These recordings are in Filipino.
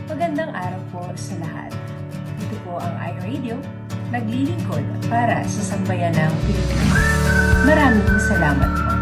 Magandang araw po sa lahat. Ito po ang iRadio, naglilingkod para sa sambayan ng Pilipinas. Maraming salamat po.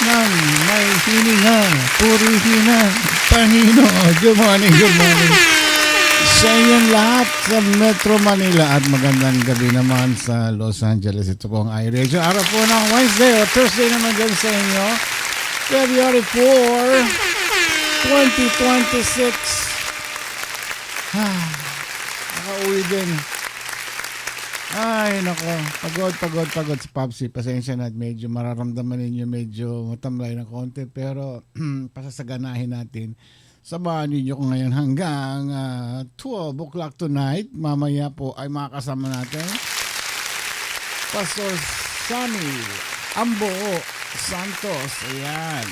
ng may hininga, purihin ang Panginoon. Good morning, good morning. Sa inyong lahat sa Metro Manila at magandang gabi naman sa Los Angeles. Ito po ang iRadio. Araw po ng Wednesday o Thursday naman dyan sa inyo. February 4, 2026. Nakauwi din. Ay, nako. Pagod si Popsi. Pasensya na at medyo mararamdaman ninyo medyo matamlay na konti. Pero pasasaganahin natin. Samahan ninyo ko ngayon hanggang 12 o'clock tonight. Mamaya po ay makakasama natin Pastor Sammy Ambo Santos. Ayan.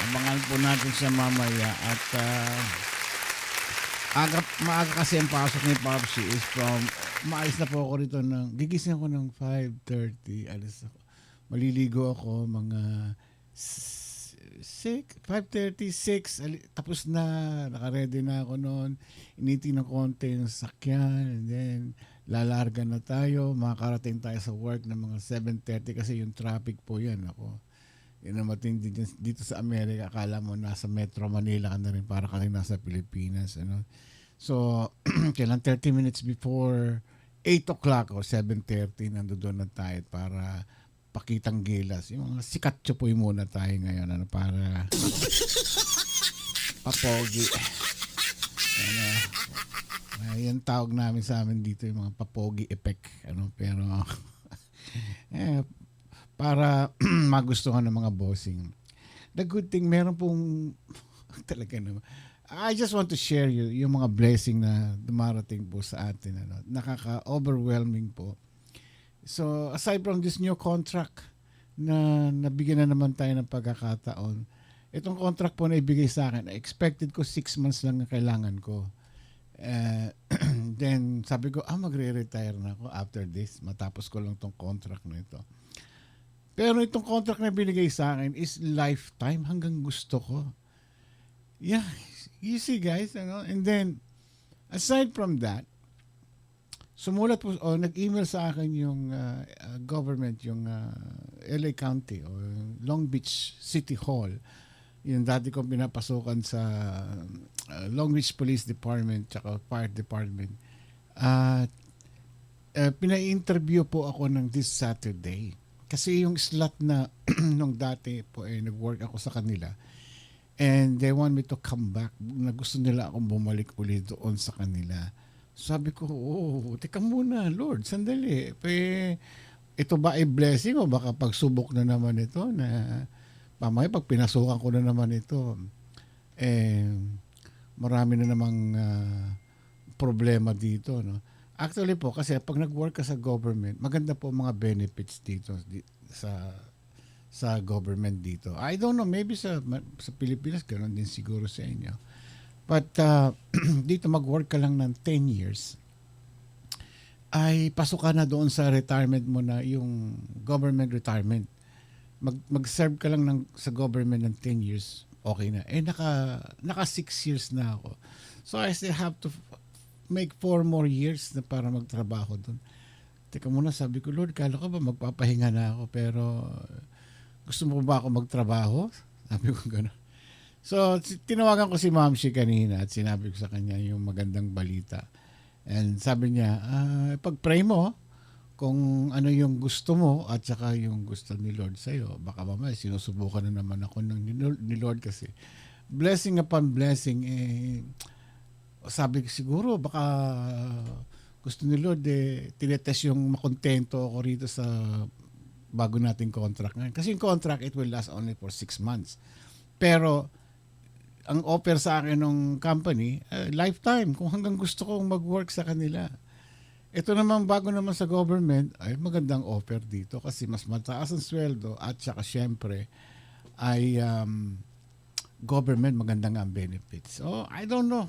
Abangan po natin siya mamaya. At maaga kasi ang pasok ni Popsi is from maalis na po ako rito gigising ako ng 5:30. Alis ako. Maliligo ako mga 5:36. Tapos na, naka-ready na ako noon. Initing ng konti yung sakyan and then lalarga na tayo. Makakarating tayo sa work ng mga 7:30 kasi yung traffic po yan. Ako, yun ang matindi dito sa Amerika. Akala mo nasa Metro Manila ka na rin para ka rin nasa Pilipinas. Ano? So, kailan 30 minutes before 8 o'clock o 7:30 nandoon na tayo para pakitang gilas. Yung mga sikatsupoy muna tayo ngayon ano, para papogi. Ano, yan tawag namin sa amin dito yung mga papogi effect. Ano, pero para magustuhan ng mga bossing. The good thing, meron pong talaga naman. I just want to share yung mga blessing na dumarating po sa atin. Ano. Nakaka-overwhelming po. So, aside from this new contract na nabigyan na naman tayo ng pagkakataon, itong contract po na ibigay sa akin, expected ko 6 months lang na kailangan ko. Then, sabi ko, magre-retire na ako after this. Matapos ko lang itong contract na ito. Pero itong contract na binigay sa akin is lifetime hanggang gusto ko. Yeah, you see guys, ano? And then, aside from that, sumulat po, nag-email sa akin yung government, yung LA County o Long Beach City Hall. Yung dati kong pinapasukan sa Long Beach Police Department tsaka Fire Department. Pina-interview po ako ng this Saturday. Kasi yung slot na nung dati po nag-work ako sa kanila. And they want me to come back. Na gusto nila akong bumalik ulit doon sa kanila. Sabi ko, teka muna, Lord, sandali. Ito ba ay blessing o baka pagsubok na naman ito na pamay pag pinasukan ko na naman ito, marami na namang problema dito. No? Actually po, kasi pag nag-work ka sa government, maganda po mga benefits dito sa government dito. I don't know, maybe sa Pilipinas, ganoon din siguro sa inyo. But dito mag-work ka lang ng 10 years, ay pasok ka na doon sa retirement mo na yung government retirement. Mag-serve ka lang sa government ng 10 years, okay na. Naka 6 years na ako. So I still have to make 4 more years na para magtrabaho doon. Teka muna, sabi ko, Lord, kala ko ba magpapahinga na ako, pero gusto mo ba ako magtrabaho? Sabi ko gano'n. So, tinawagan ko si Ma'am Shi kanina at sinabi ko sa kanya yung magandang balita. And sabi niya, pag-pray mo kung ano yung gusto mo at saka yung gusto ni Lord sa'yo. Baka mamaya sinusubukan na naman ako ni Lord kasi. Blessing upon blessing, sabi ko siguro baka gusto ni Lord tinetest yung makontento ako rito sa bago nating contract ngayon. Kasi yung contract, it will last only for 6 months. Pero, ang offer sa akin ng company, lifetime, kung hanggang gusto kong mag-work sa kanila. Ito naman, bago naman sa government, ay magandang offer dito kasi mas mataas ang sweldo at saka syempre, ay government, magandang ang benefits. So, I don't know.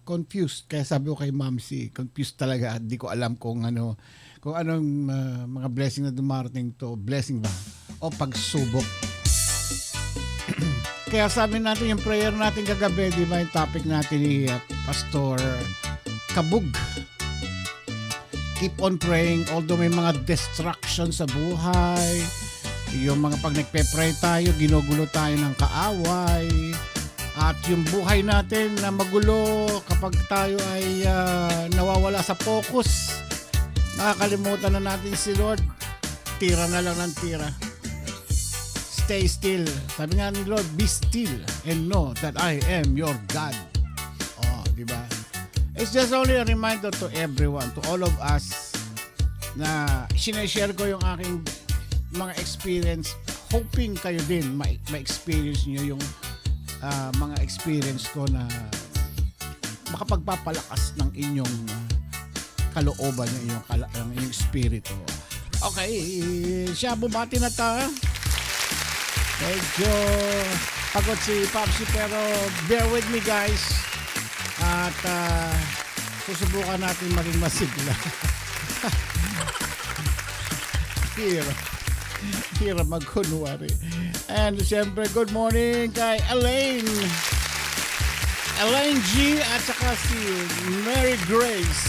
Confused. Kaya sabi ko kay Ma'am C, confused talaga. Hindi ko alam kung anong mga blessing na dumarating to. Blessing ba? O pagsubok. Kaya sabi natin yung prayer natin kagabi, di ba yung topic natin ni Pastor Kabug. Keep on praying although may mga distractions sa buhay, Yung mga pag nagpe-pray tayo, ginugulo tayo ng kaaway. At yung buhay natin na magulo kapag tayo ay nawawala sa focus. Nakakalimutan na natin si Lord. Tira na lang ng tira. Stay still. Sabi nga ni Lord, be still and know that I am your God. Oh, di ba? It's just only a reminder to everyone, to all of us, na sinashare ko yung aking mga experience, hoping kayo din ma-experience nyo yung mga experience ko na makapagpapalakas ng inyong kalooban, ng inyong spirito. Okay, siya bumati na ta. Medyo pagod si Popsi pero bear with me guys. At susubukan natin maging masigla. Hirap magkunwari. And siyempre, good morning kay Elaine G at saka si Mary Grace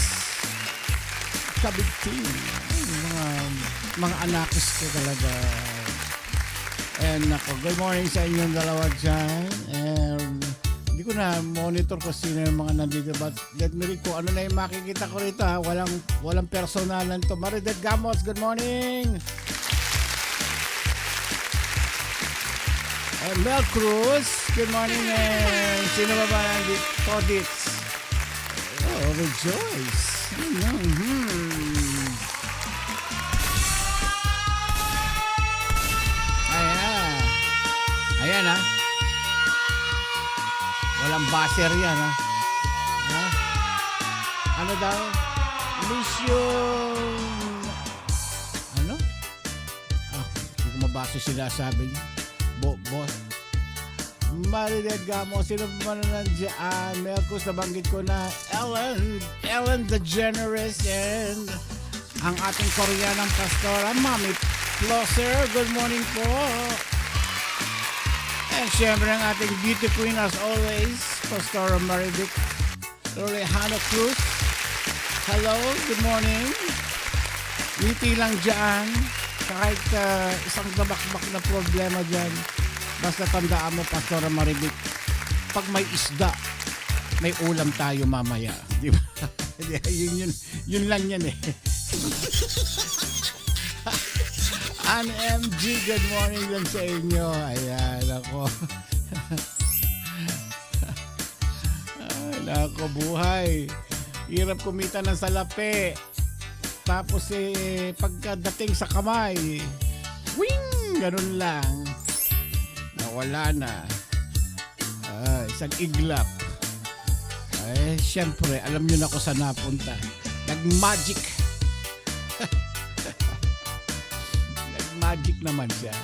Kabigting. Mga anakis ko talaga. And ako, good morning sa inyong dalawa dyan. And hindi ko na monitor ko sino yung mga nandito. But let me read ko ano na yung makikita ko rito ha. Walang personalan to. Maridad Gamos, good morning. And Mel Cruz, good morning. And sino ba ba nandito? Todits. Oh, rejoice. Ayan ha. Walang buzzer yan ha. Ano daw? Mission. Ano? Hindi ko mabasa sila sabi niya. Boss. Maridad Gamo. Sino ba na nandiyan? Melcos, nabanggit ko na. Ellen DeGeneres and ang ating Koreanang pastora, Mami Plosser. Good morning po. And syempre ang ating beauty queen as always, Pastora Marivic Lorejano Cruz. Hello, good morning. Ngiti lang dyan. Kahit isang dabakbak na problema dyan, basta tandaan mo, Pastora Marivic, pag may isda, may ulam tayo mamaya. Di ba? yun lang yan eh. Ann MG, good morning lang sa inyo. Ayan, ako. Ay, ako, buhay. Hirap kumita ng salapi. Tapos pagkadating sa kamay, wing! Ganun lang. Nawala na. Isang iglap. Ay, syempre, alam nyo na ako saan napunta. Nag-magic. Magic naman siya.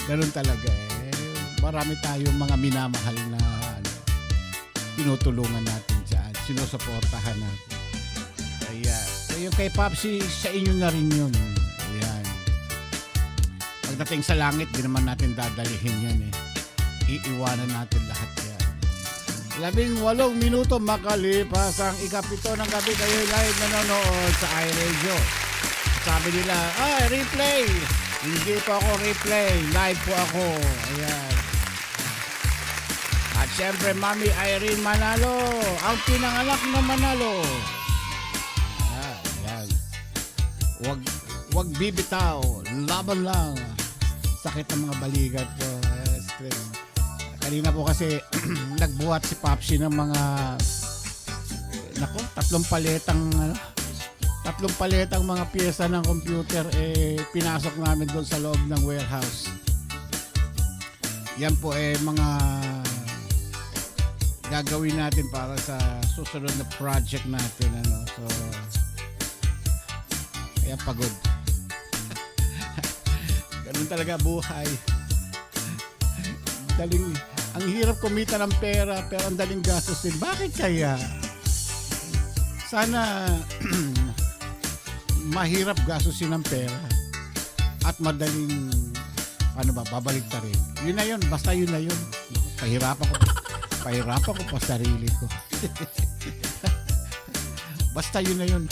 Ganun talaga eh. Marami tayong mga minamahal na tinutulungan natin dyan. Sinusuportahan natin. Ayan. So yung kay Popsi, sa inyo na rin yun. Ayan. Pagdating sa langit, di naman natin dadalihin yan eh. Iiwanan natin lahat yan. 18 minuto makalipas ang ikapito ng gabi, kayo live nanonood sa iRadio. Sabi nila, replay! Hindi po ako replay. Live po ako. Ayan. At syempre, Mami Irene Manalo. Ang pinanganak na Manalo. Ayan. Wag bibitaw. Laban lang. Sakit ng mga balikat ko. Stress. Kanina po kasi nagbuhat si Popsi ng mga tatlong paletang mga pyesa ng computer pinasok namin doon sa loob ng warehouse. Yan po mga gagawin natin para sa susunod na project natin So kaya pagod. Ganun talaga buhay. Ang hirap kumita ng pera pero ang daling gastusin. Bakit kaya? Sana mahirap gastusin ng pera at madaling babalik ta rin. Yun na yun, basta yun na yun. Pahirapan ko pa sarili ko. Basta yun na yun.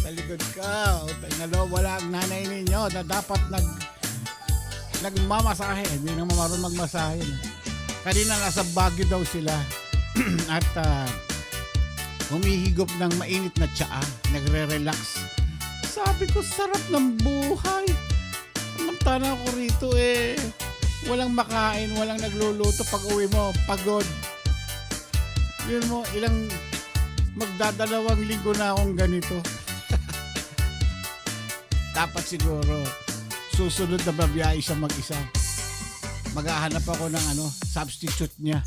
Sa Pagod ka. Tingnan, wala ang nanay ninyo na dapat nagmamasahe. Hindi naman marunong magmasahe. Kanina nasa Baguio daw sila. At humihigop ng mainit na tsaa. Nagre-relax. Sabi ko, sarap ng buhay. Samantala ko rito walang makain, walang nagluluto. Pag uwi mo, pagod. Yun mo, magdadalawang linggo na akong ganito. Dapat siguro susunod na babiyahe siya mag-isa. Maghahanap ako ng substitute niya.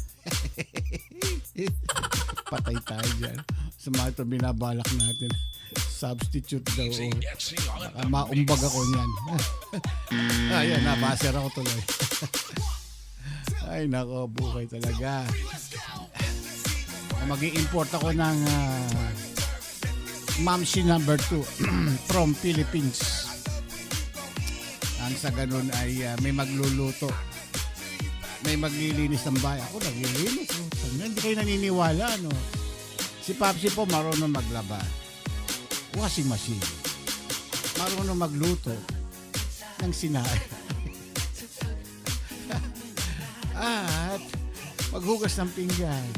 Patay tayo dyan. Sa mga ito binabalak natin. Substitute daw. Baka maumbag ako niyan. Ayan, nabaser ako tuloy. Ay, nako, buhay talaga. Mag-i-import ako ng Mamsi number 2 from Philippines. Ang sa ganun ay may magluluto. May maglilinis ng bahay. Ako naglilinis. Hindi kayo naniniwala, no? Si Papsi po marunong maglaba. Washing machine. Marunong magluto ng sinain. At maghugas ng pinggan.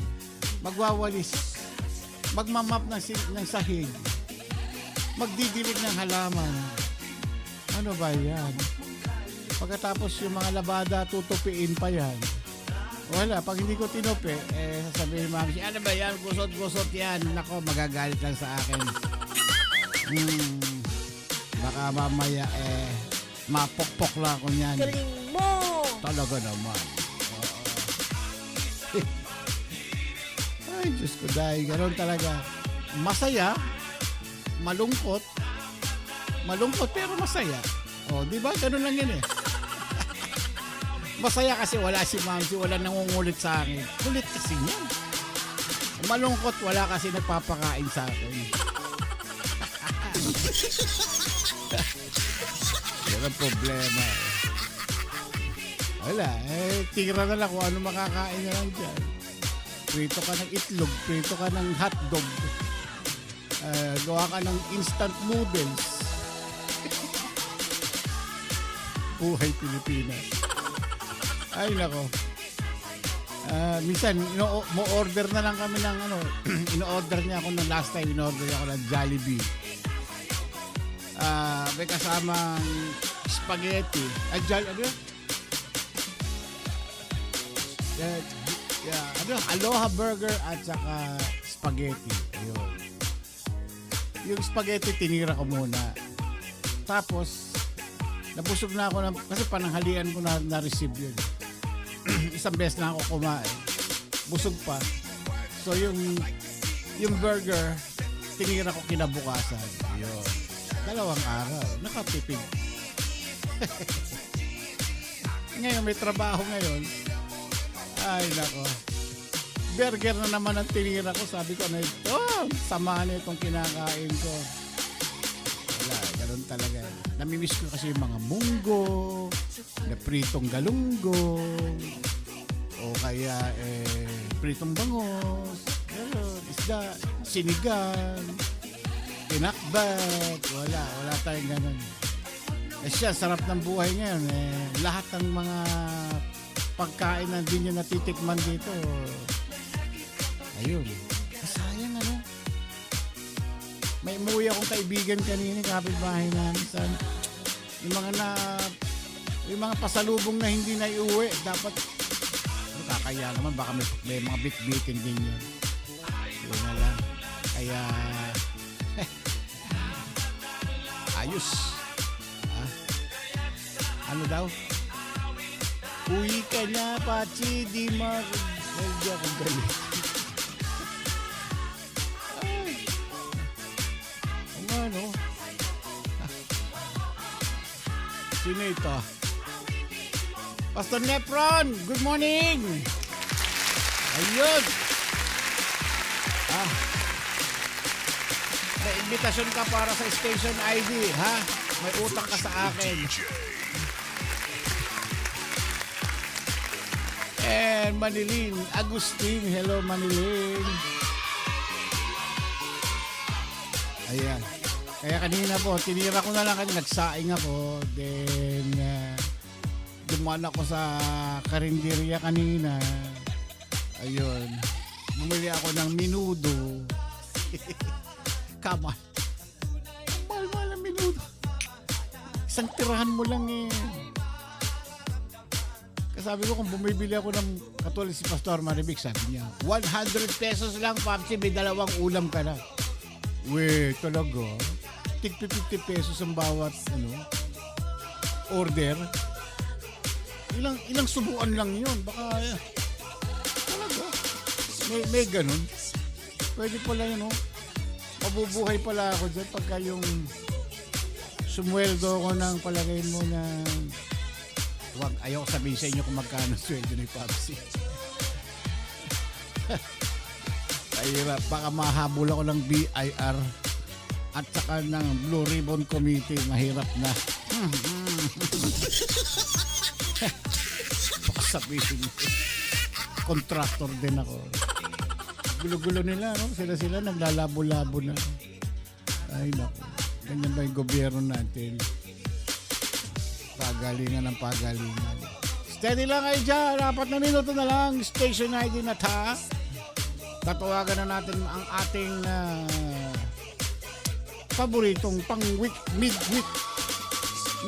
Magwawalis. Magmamap ng sahig. Magdidilig ng halaman. Ano ba yan? Pagkatapos yung mga labada, tutupiin pa yan. Wala, pag hindi ko tinupi, sasabihin mo, ano ba yan? Gusot-gusot yan. Nako, magagalit lang sa akin. Baka mamaya, mapokpok lang ako niyan. Galing mo! Talaga naman. Ay, Diyos ko, dahil gano'n talaga. Masaya, malungkot pero masaya. Di ba? Gano'n lang yun Masaya kasi wala si Mamsi, wala nangungulit sa akin. Kulit kasi yan. Malungkot, wala kasi nagpapakain sa akin. Yan ang problema. Wala, tira na lang kung ano makakain na lang dyan. Prito ka ng itlog, prito ka ng hotdog, gawa ka ng instant noodles. Buhay Pilipinas. Ay nako. Minsan mo-order na lang kami ng ino-order niya ako ng last time, in-order ako ng Jollibee. May kasamang spaghetti. Aloha burger at saka spaghetti. Ayun. Yung spaghetti tinira ko muna. Tapos nabusog na ako kasi pananghalian ko na receive yun. Isang beses na ako kumain. Busog pa. So yung burger tinira ko kinabukasan. Ayun. 2 araw. Nakatipid. Ngayon may trabaho ngayon. Ay nako. Burger na naman ang tinira ko. Sabi ko sama na itong kinakain ko. Wala, ganun talaga. Namimiss ko kasi yung mga munggo, na pritong galunggong, o kaya pritong bangos, isda, sinigang, pinakbet. Wala tayong ganun. Siya, sarap ng buhay ngayon. Lahat ng mga pagkain na hindi nyo natitikman dito, ayun. Sayang may umuwi akong kaibigan kanina, kapitbahay namin. Yung mga pasalubong na hindi na iuwi, dapat kakaya naman, baka may mga bit-bitin din yun. Yun na lang. Kaya ayos. Ano daw? Uwi ka na, Pachi, di hindi ako galit. Sino ito? Pastor Nepron, good morning! Ayun! May invitation ka para sa station ID, ha? May utang ka sa akin. And Manilin Agustin, hello Manilin. Ayan. Kaya kanina po, tinira ko na lang kasi nagsaing ako. Then, dumaan ako sa karinderya kanina. Ayun. Bumili ako ng minudo. Come on. Mahal-mahal ang minudo. Isang tirahan mo lang eh. Sabi ko kung bumibili ako ng katulad si Pastor Maribik, sabi niya, 100 pesos lang, Papsi, may dalawang ulam ka na. Weh, talaga? Tig 50 pesos ang bawat order. Ilang subuan lang yun. Baka, talaga. May ganun. Pwede pala yun, mabubuhay pala ako dyan pagka yung sumweldo ko ng palagay mo na wag, ayaw sabihin sa inyo kung magkano sweldo ni Papsi. Mahirap, baka mahabol ako ng BIR at saka ng Blue Ribbon Committee. Mahirap na. Baka sabihin ko, contractor din ako. Gulo-gulo nila, no? Sila naglalabo-labo na. Ay, naku. Ganyan ba yung gobyerno natin? Pagalingan ng pagalingan. Steady lang kayo dyan. 4 na minuto na lang. Station ID na ta. Tatawagan na natin ang ating paboritong pang-week, mid-week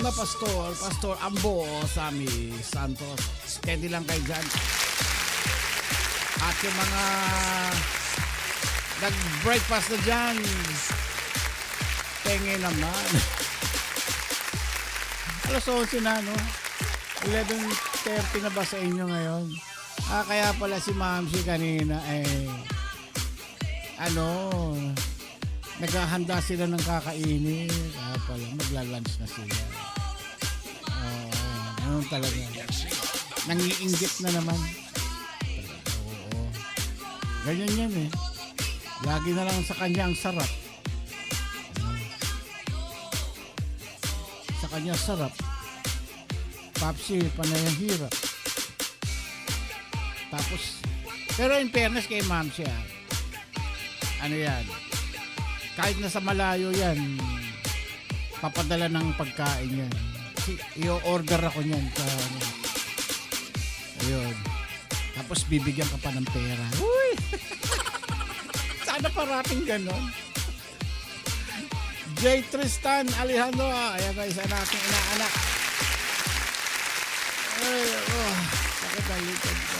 na Pastor Ambo Sammy Santos. Steady lang kayo dyan. At yung mga nag-breakfast na dyan, penge naman. Alas 11 na, no? 11:30 na ba sa inyo ngayon? Kaya pala si Mamsi kanina, naghahanda sila ng kakainin. Kaya pala, magla-lunch na sila. Ano talaga? Nangiinggit na naman. Oo. Ganyan yan eh. Lagi na lang sa kanya ang sarap. Sa kanya sarap. Papsi, panay ang hirap. Tapos, pero in fairness kay Ma'am siya, ano yan, kahit nasa malayo yan, papadala ng pagkain yan. I-order ako niyan sa ayun. Tapos bibigyan ka pa ng pera. Uy! Sana parating ganon. J. Tristan Alejandro, ayan na isa nating inaanak. Ay, sakit ang likod ko.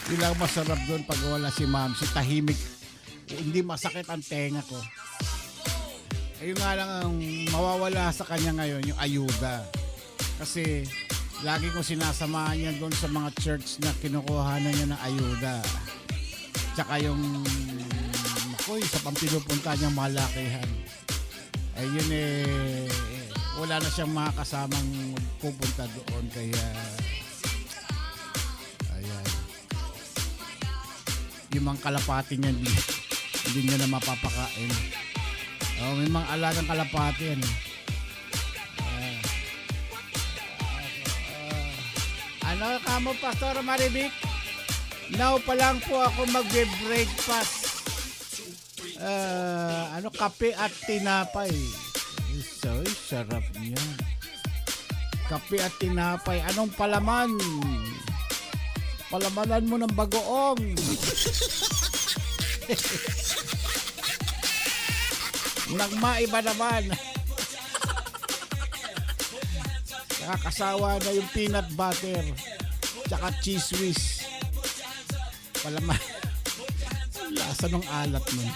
Yun lang masarap doon pag wala si Ma'am, si tahimik. Hindi masakit ang tenga ko. Ayun nga lang ang mawawala sa kanya ngayon, yung ayuda. Kasi lagi kong sinasamahan niya doon sa mga church na kinukuhanan niya ng ayuda. Tsaka yung sa pampinupunta niyang malakihan. Ayun wala na siyang mga kasamang pupunta doon. Kaya ayan. Yung mga kalapati niya hindi niya na mapapakain. May mga alagang kalapati yan. Ano ka mo, Pastor Maribik? Now pa lang po ako magbe-breakfast. Kape at tinapay. So, sarap niya. Kape at tinapay. Anong palaman? Palamanan mo ng bagoong. Nagmaiba naman. Nakakasawa na yung peanut butter tsaka cheese whiz. Palaman. Lasa ng alat nun.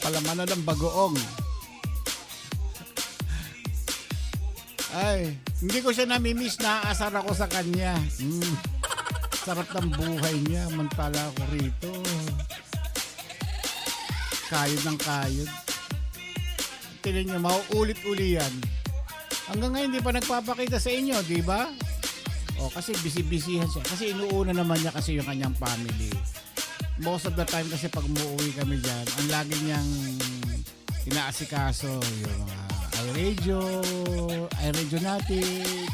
Palamanan ng bagoong. Ay, hindi ko siya namimiss. Naaasar ako sa kanya. Sarap ng buhay niya. Mantala ako rito. Kayod ng kayod. Tingnan niyo, mauulit-uli yan. Hanggang ngayon, hindi pa nagpapakita sa inyo, di ba? Kasi busy-busyhan siya. Kasi inuuna naman niya kasi yung kanyang family. Most of the time kasi pag umuwi kami dyan, ang lagi niyang inaasikaso yung iRadionatics,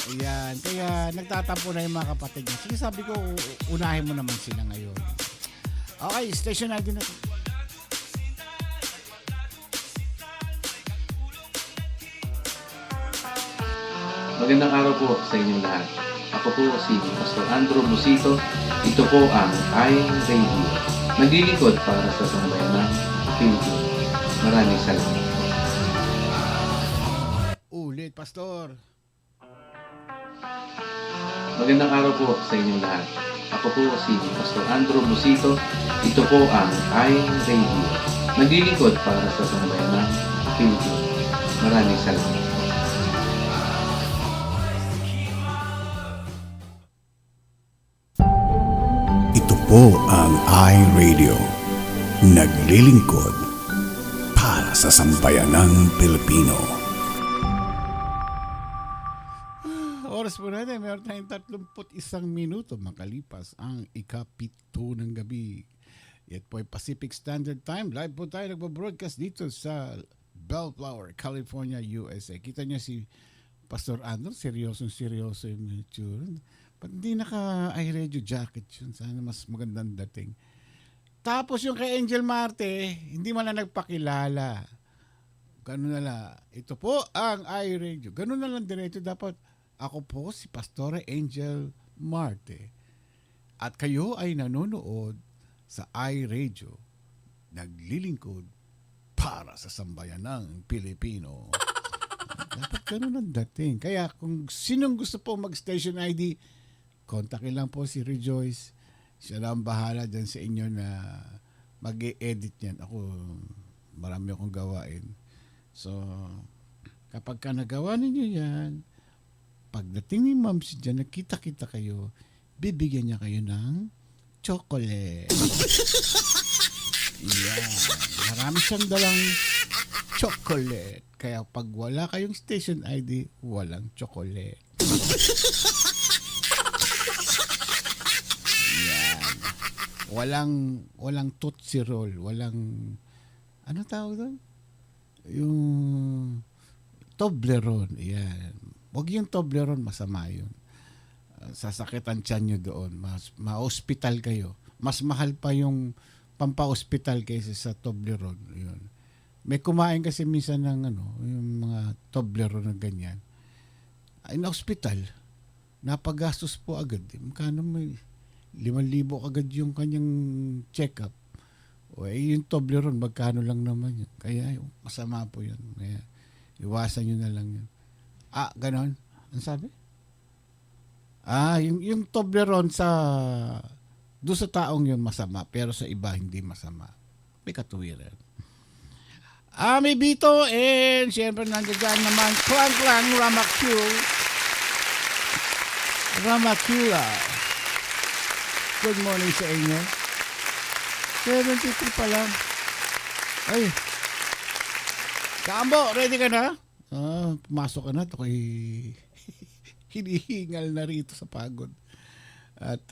Ayan, kaya nagtatampo na yung mga kapatid niya. Sige, sabi ko, unahin mo naman sila ngayon. Okay, station ID na to. Magandang araw po sa inyong lahat. Ako po si Pastor Andrew Musito. Ito po ang iRadio. Naglilingkod para sa sambayan ng Pilipinas. Maraming salamat. Ulit, Pastor. Magandang araw po sa inyong lahat. Ako po si Pastor Andrew Musito. Ito po ang iRadio. Naglilingkod para sa sambayan ng Pilipinas. Maraming salamat. Ito po ang iRadio. Naglilingkod para sa sambayanang Pilipino. Oras po natin, meron tayong 31 minuto makalipas ang ikapito ng gabi. Yan po ay Pacific Standard Time. Live po tayo nagbabroadcast dito sa Bellflower, California, USA. Kita niyo si Pastor Andrew, seryoso yung itsura. Ba't hindi naka-iRadio jacket yun? Sana mas magandang dating. Tapos yung kay Angel Marte, hindi man na nagpakilala. Ganun na lang. Ito po ang iRadio. Ganun na lang diretso. Dapat ako po si Pastora Angel Marte. At kayo ay nanonood sa iRadio. Naglilingkod para sa sambayan ng Pilipino. Dapat ganun ang dating. Kaya kung sinong gusto po mag-station ID, kontakin lang po si Rejoice. Siya lang bahala dyan sa inyo na mag-e-edit yan. Ako, marami akong gawain. So, kapag ka nagawa ninyo yan, pagdating ni Ma'am si dyan, nakita-kita kayo, bibigyan niya kayo ng chocolate. Yan. Marami siyang dalang chocolate. Kaya pag wala kayong station ID, walang chocolate. Walang Tootsie Roll, walang ano tawag doon? Yung Toblerone, yan. Huwag yung Toblerone, masama yun. Sasakitan tiyan nyo doon, ma-hospital kayo. Mas mahal pa yung pampa-hospital kaysa sa Toblerone, yun. May kumain kasi minsan ng yung mga Toblerone na ganyan. Ay, na hospital, napagastos po agad. Magkano may 5,000 agad yung kanyang check-up. O yung Toblerone, magkano lang naman yun. Kaya masama po yun. Kaya iwasan nyo na lang yun. Ganon? Ano sabi? Yung Toblerone doon sa taong yun masama, pero sa iba hindi masama. May katuwiran. May Bito, and syempre nandiyan naman Clang Ramakula. Good morning sa inyo. 73 pa lang. Ay. Kambo, ready ka na? Pumasok ka na. Ako'y hinihingal na rito sa pagod. At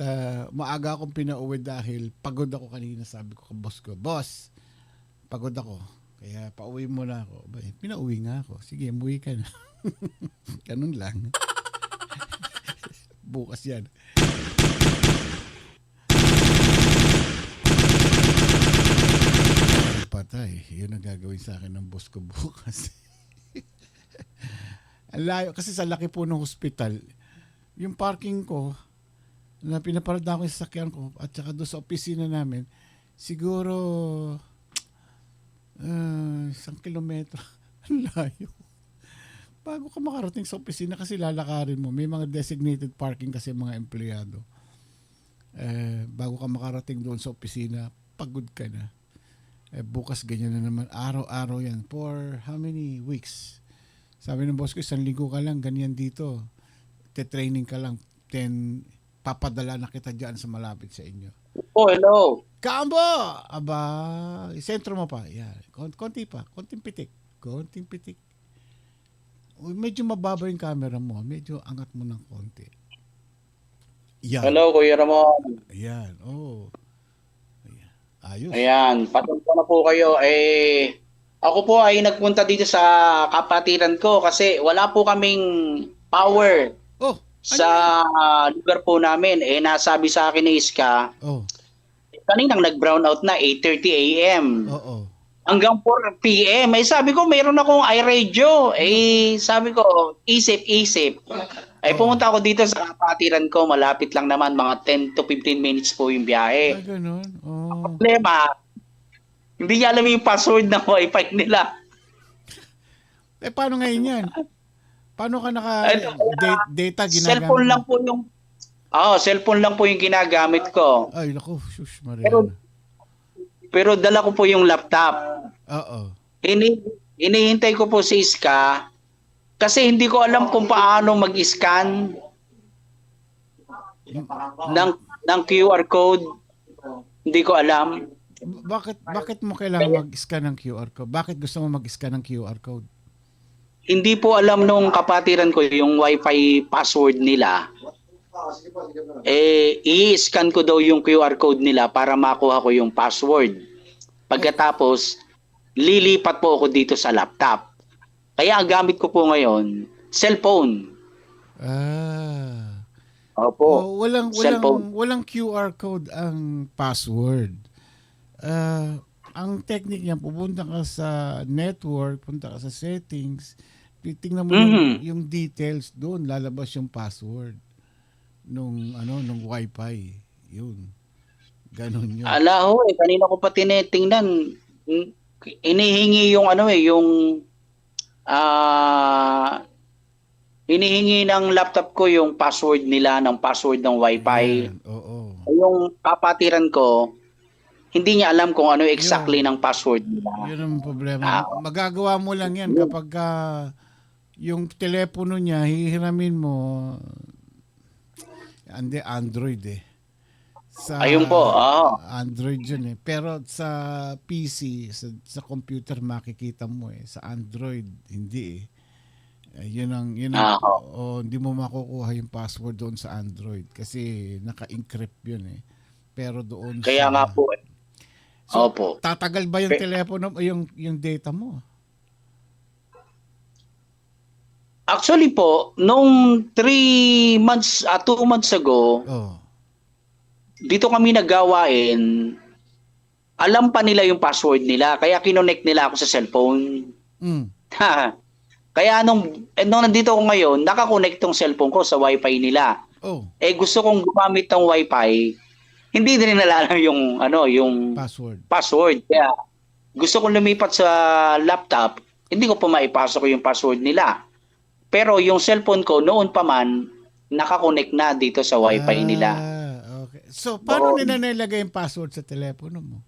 maaga akong pinauwi dahil pagod ako kanina. Sabi ko boss ko, boss, pagod ako. Kaya pauwi mo na ako. Pinauwi nga ako. Sige, umuwi ka na. Ganun lang. Bukas yan. Patay. Yun ang gagawin sa akin ng boss ko bukas. Ang layo. Kasi sa laki po ng hospital, yung parking ko, na pinaparad na ako yung sasakyan ko, at saka doon sa opisina namin, siguro 1 kilometro. Ang layo. Bago ka makarating sa opisina kasi lalakarin mo. May mga designated parking kasi mga empleyado. Bago ka makarating doon sa opisina, pagod ka na. Bukas ganyan na naman. Araw-araw yan. For how many weeks? Sabi ng boss ko, 1 linggo ka lang, ganyan dito. Te-training ka lang. Then, papadala na kita dyan sa malapit sa inyo. Oh, hello. Kambo! Aba, sentro mo pa. Yan. Konti pa. Konting pitik. Medyo mababa yung camera mo. Medyo angat mo ng konti. Yan. Hello, Kuya Ramon. Ayan. Oh. Ayan. Ayos. Ayan, patungkol na po kayo. Ako po ay nagpunta dito sa kapatiran ko kasi wala po kaming power. sa lugar po namin, nasabi sa akin ni Iska, Oh, kaninang nag-brown out na 8:30 AM. oo. Hanggang 4 PM. Sabi ko, mayroon akong iRadio. Sabi ko, isip. Pumunta ako dito sa kapatiran ko. Malapit lang naman. Mga 10 to 15 minutes po yung Ay, biyahe. ganun. Oh. Problema, hindi niya alam yung password ng wifi nila. Paano ngayon yan? Paano ka data ginagamit? Cellphone lang po yung cellphone lang po yung ginagamit ko. Ay, naku, shush, Maria. Pero dala ko po yung laptop. Oo. Hinihintay ko po si Iska kasi hindi ko alam kung paano mag-scan ng QR code. Hindi ko alam. Bakit mo kailangan mag-scan ng QR code? Bakit gusto mo mag-scan ng QR code? Hindi po alam nung kapatiran ko yung wifi password nila. I-scan ko daw yung QR code nila para makuha ko yung password. Pagkatapos, lilipat po ako dito sa laptop. Kaya ang gamit ko po ngayon, cellphone. Opo. Walang QR code ang password. Ang technique niya, pupunta ka sa network, punta ka sa settings, titingnan mo yung details doon, lalabas yung password nung wifi. Yun. Ganon yun. Kanina ko pa tinitingnan. Inihingi yung hinihingi ng laptop ko yung password nila, ng password ng wifi. Ayan, oo. Yung kapatiran ko, hindi niya alam kung ano exactly ng password nila. Yun ang problema. Magagawa mo lang yan kapag yung telepono niya, hihiramin mo, Android Ayun po, Android yun Pero sa PC, sa computer, makikita mo Sa Android, hindi hindi mo makukuha yung password doon sa Android kasi naka-encrypt yun Pero doon Kaya nga po So, Opo. tatagal ba yung telepono o yung data mo? Actually po, nung 2 months ago, dito kami naggawain, alam pa nila yung password nila, kaya kinonect nila ako sa cellphone. Kaya nung nandito ako ngayon, nakakonect tong cellphone ko sa wifi nila. Gusto kong gumamit ng wifi, hindi din nila alam yung password. Kaya gusto kong lumipat sa laptop, hindi ko pa maipasok yung password nila. Pero yung cellphone ko, noon pa man, nakakonect na dito sa wifi nila. Okay. So, paano nila nilagay yung password sa telepono mo?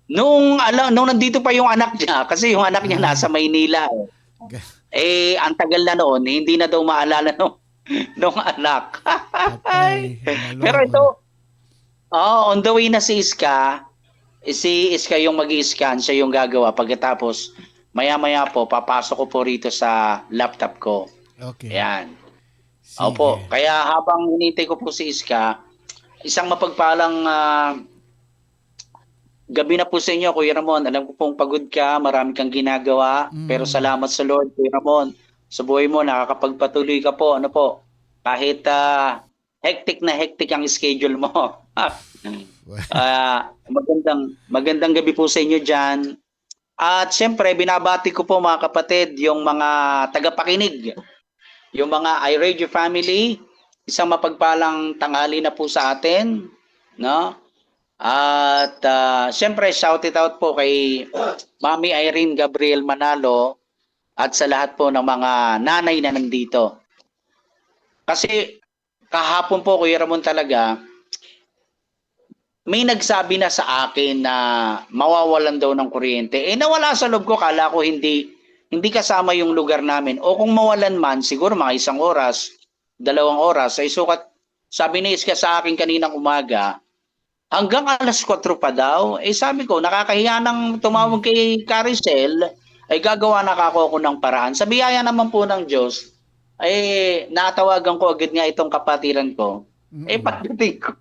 Nung nandito pa yung anak niya, kasi yung anak niya nasa Maynila. Ang tagal na noon, hindi na daw maalala nung anak. Pero ito, on the way na si Iska yung mag-i-scan, siya yung gagawa. Pagkatapos, maya-maya po, papasok ko po rito sa laptop ko. Okay. Ayan. Opo. Kaya habang hinintay ko po si Iska, isang mapagpalang gabi na po sa inyo, Kuya Ramon. Alam ko pong pagod ka, marami kang ginagawa. Pero salamat sa Lord, Kuya Ramon. Sa buhay mo, nakakapagpatuloy ka po. Kahit hectic ang schedule mo. Magandang gabi po sa inyo dyan. At siyempre, binabati ko po mga kapatid, yung mga tagapakinig, yung mga iRadio family, isang mapagpalang tanghali na po sa atin, no? At siyempre, shout it out po kay Mami Irene Gabriel Manalo at sa lahat po ng mga nanay na nandito. Kasi kahapon po, Kuya Ramon, talaga, may nagsabi na sa akin na mawawalan daw ng kuryente. Nawala sa loob ko, kala ko hindi kasama yung lugar namin. O kung mawalan man, siguro mga 1 oras, 2 oras. Sukat, sabi ni Iska sa akin kaninang umaga, hanggang alas 4 pa daw. Sabi ko, nakakahiya nang tumawag kay Caricel, gagawa na ako ng paraan. Sa biyaya naman po ng Diyos, natawagan ko agad nga itong kapatiran ko. Pagdating ko,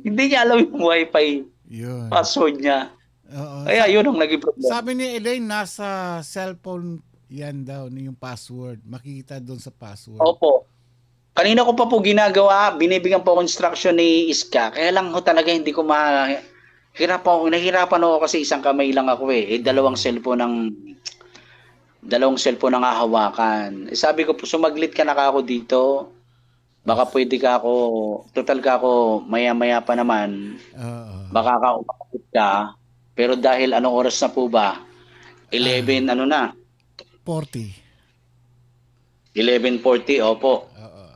hindi niya alam yung wifi password niya. Kaya yun ang naging problema. Sabi ni Elaine, nasa cellphone Yan daw, yung password. Makikita doon sa password. Opo. Kanina ko pa po ginagawa, binibigyan po ako instruction ni Iska. Kaya lang ho talaga hindi ko nahirapan ako kasi isang kamay lang ako eh. Dalawang cellphone ang hahawakan. Sabi ko po, sumaglit ka na ako dito. Baka pwede ka ako, total ka ako, maya-maya pa naman. Baka ka umakit ka. Pero dahil anong oras na po ba? 11, ano na? 40. 11:40, opo.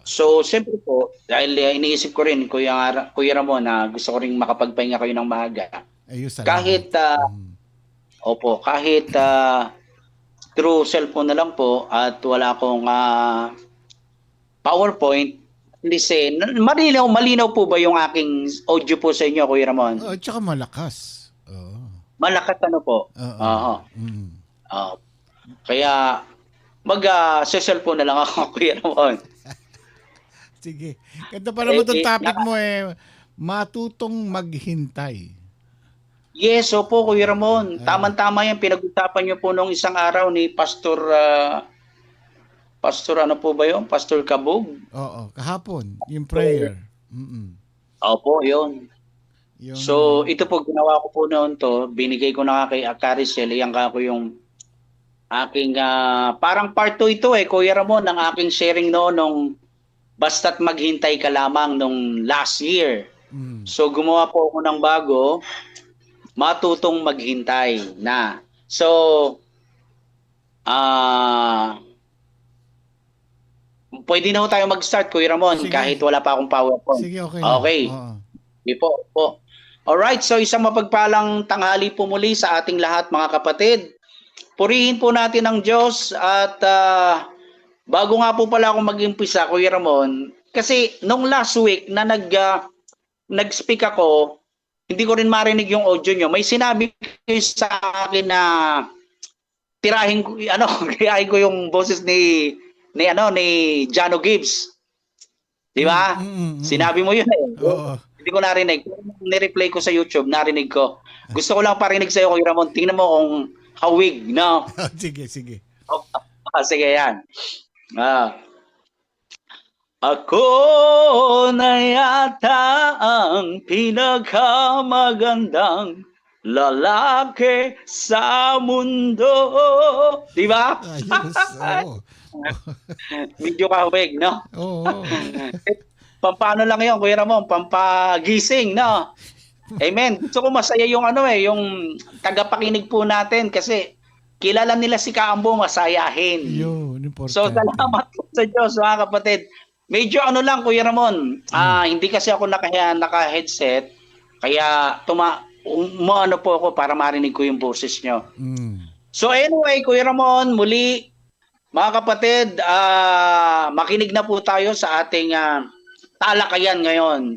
So, siyempre po, dahil iniisip ko rin, Kuya Ramon, na gusto ko rin makapagpahinga kayo ng maaga. Ayos, Kahit, kahit through cellphone na lang po at wala akong PowerPoint, listen, malinaw po ba yung aking audio po sa inyo, Kuya Ramon? Tsaka malakas. Malakas ano po? Oo. Kaya, mag-cellphone na lang ako, Kuya Ramon. Sige. Ganda pa naman itong topic mo matutong maghintay. Yes, opo, Kuya Ramon. Tama-tama yan. Pinag-usapan niyo po nung isang araw ni Pastor ano po ba yun? Pastor Kabog? Oo, kahapon. Yung prayer. Opo, yun. So, ito po, ginawa ko po noon to. Binigay ko na kay Carisel. Iyan ka ko yung aking, parang part 2 ito Kuya Ramon, ng aking sharing noon nung basta't maghintay ka lamang nung last year. So, gumawa po ako ng bago, matutong maghintay na. So, pwede na ho tayo mag-start, Kuya Ramon, kahit wala pa akong PowerPoint. Sige, okay. Okay. Sige po. Alright, so isang mapagpalang tanghali po muli sa ating lahat, mga kapatid. Purihin po natin ang Diyos at bago nga po pala ako mag-umpisa, Kuya Ramon, kasi nung last week na nag-speak ako, hindi ko rin marinig yung audio nyo. May sinabi kayo sa akin na tirahin ko yung boses ni Jano Gibbs. Di ba? Sinabi mo yun Hindi ko narinig. Ni-replay ko sa YouTube, narinig ko. Gusto ko lang parinig sa'yo, Kuya Ramon. Tingnan mo kung hawig, no? Sige. Sige, yan. Ako na yata ang pinakamagandang lalaki sa mundo. Di ba? Ayos, Medyo kahawig, no? Oo. Pampano lang yun, Kuya Ramon, pampagising, no? Amen. Gusto ko masaya yung yung tagapakinig po natin kasi kilala nila si Kaambo, masayahin. Yun, important. So, salamat po sa Diyos, mga kapatid. Medyo lang, Kuya Ramon, hindi kasi ako naka-headset, kaya umaano po ako para marinig ko yung boses nyo. So anyway, Kuya Ramon, muli, mga kapatid, makinig na po tayo sa ating talakayan ngayon.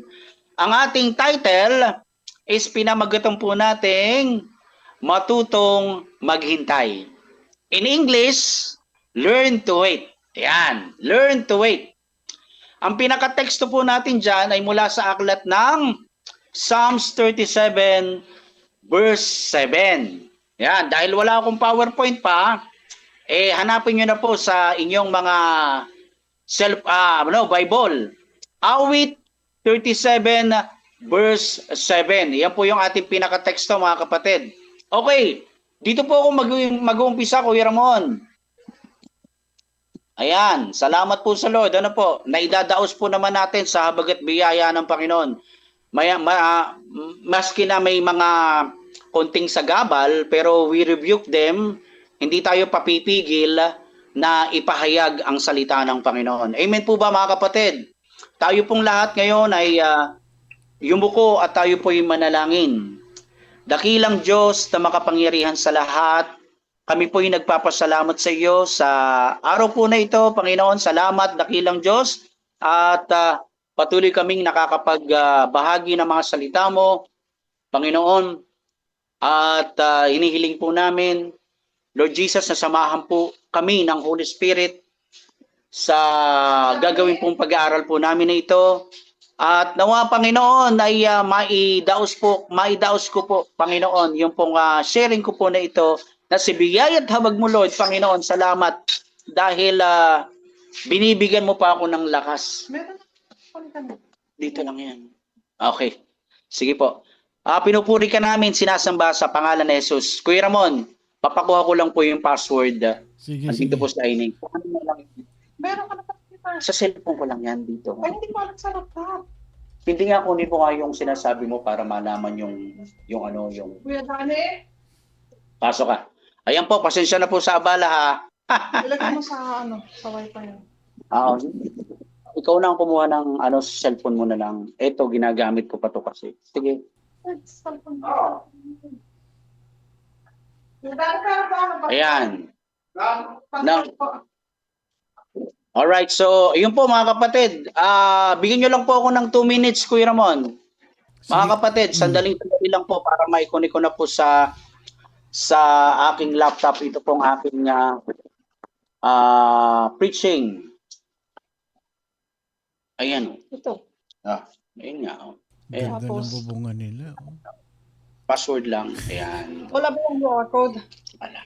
Ang ating title is pinamagatang po nating matutong maghintay. In English, learn to wait. Yan, learn to wait. Ang pinakateksto po natin dyan ay mula sa aklat ng Psalms 37 verse 7. Yan, dahil wala akong PowerPoint pa, hanapin nyo na po sa inyong mga Bible. Awit 37 verse 7. Yan po yung ating pinakateksto, mga kapatid. Okay, dito po ako mag-uumpisa, Kuya Ramon. Ayan, salamat po sa Lord. Ano po, naidadaos po naman natin sa habag at biyaya ng Panginoon. Maski na may mga konting sagabal, pero we rebuke them, hindi tayo papipigil na ipahayag ang salita ng Panginoon. Amen po ba, mga kapatid? Tayo pong lahat ngayon ay yumuko at tayo po'y manalangin. Dakilang Diyos na makapangyarihan sa lahat, kami po'y nagpapasalamat sa iyo sa araw po na ito, Panginoon. Salamat, dakilang Diyos, at patuloy kaming nakakapagbahagi ng mga salita mo, Panginoon, at hinihiling po namin, Lord Jesus, na samahan po kami ng Holy Spirit sa gagawin pong pag-aaral po namin na ito. At nawa, Panginoon, ay maidaos ko po, Panginoon, yung pong sharing ko po na ito na si biyaya at habag mo, Lord, Panginoon, salamat dahil binibigyan mo pa ako ng lakas. Dito lang yan. Okay. Sige po. Pinupuri ka namin, sinasamba sa pangalan ni Jesus. Kuya Ramon, papakuha ko lang po yung password. Sige, Andito sige. po sa ining. Meron ka na pa. Sa cellphone ko lang yan dito. Ay, hindi ko alam sa laptop. Hindi nga kunin mo nga yung sinasabi mo para malaman yung Kuya Dani, pasok ka. Ayan po, pasensya na po sa abala ha. ilagay mo sa wifi yun. Ikaw na ang kumuha ng cellphone mo na lang. Ito, ginagamit ko pa to kasi. Sige. Ay, cellphone ko. Kuya Dani, pero ba? Ayan. Alright, so yun po mga kapatid. Bigyan nyo lang po ako ng 2 minutes, Kuya Ramon. Mga Sige. kapatid, sandaling lang po para maikunik ko na po sa aking laptop. Ito pong aking preaching. Ayan. Ito. Ayun nga. Oh. Ganda ng Tapos- bubungan nila. Oh. Password lang. Ayan. Wala ba yung QR code? Wala.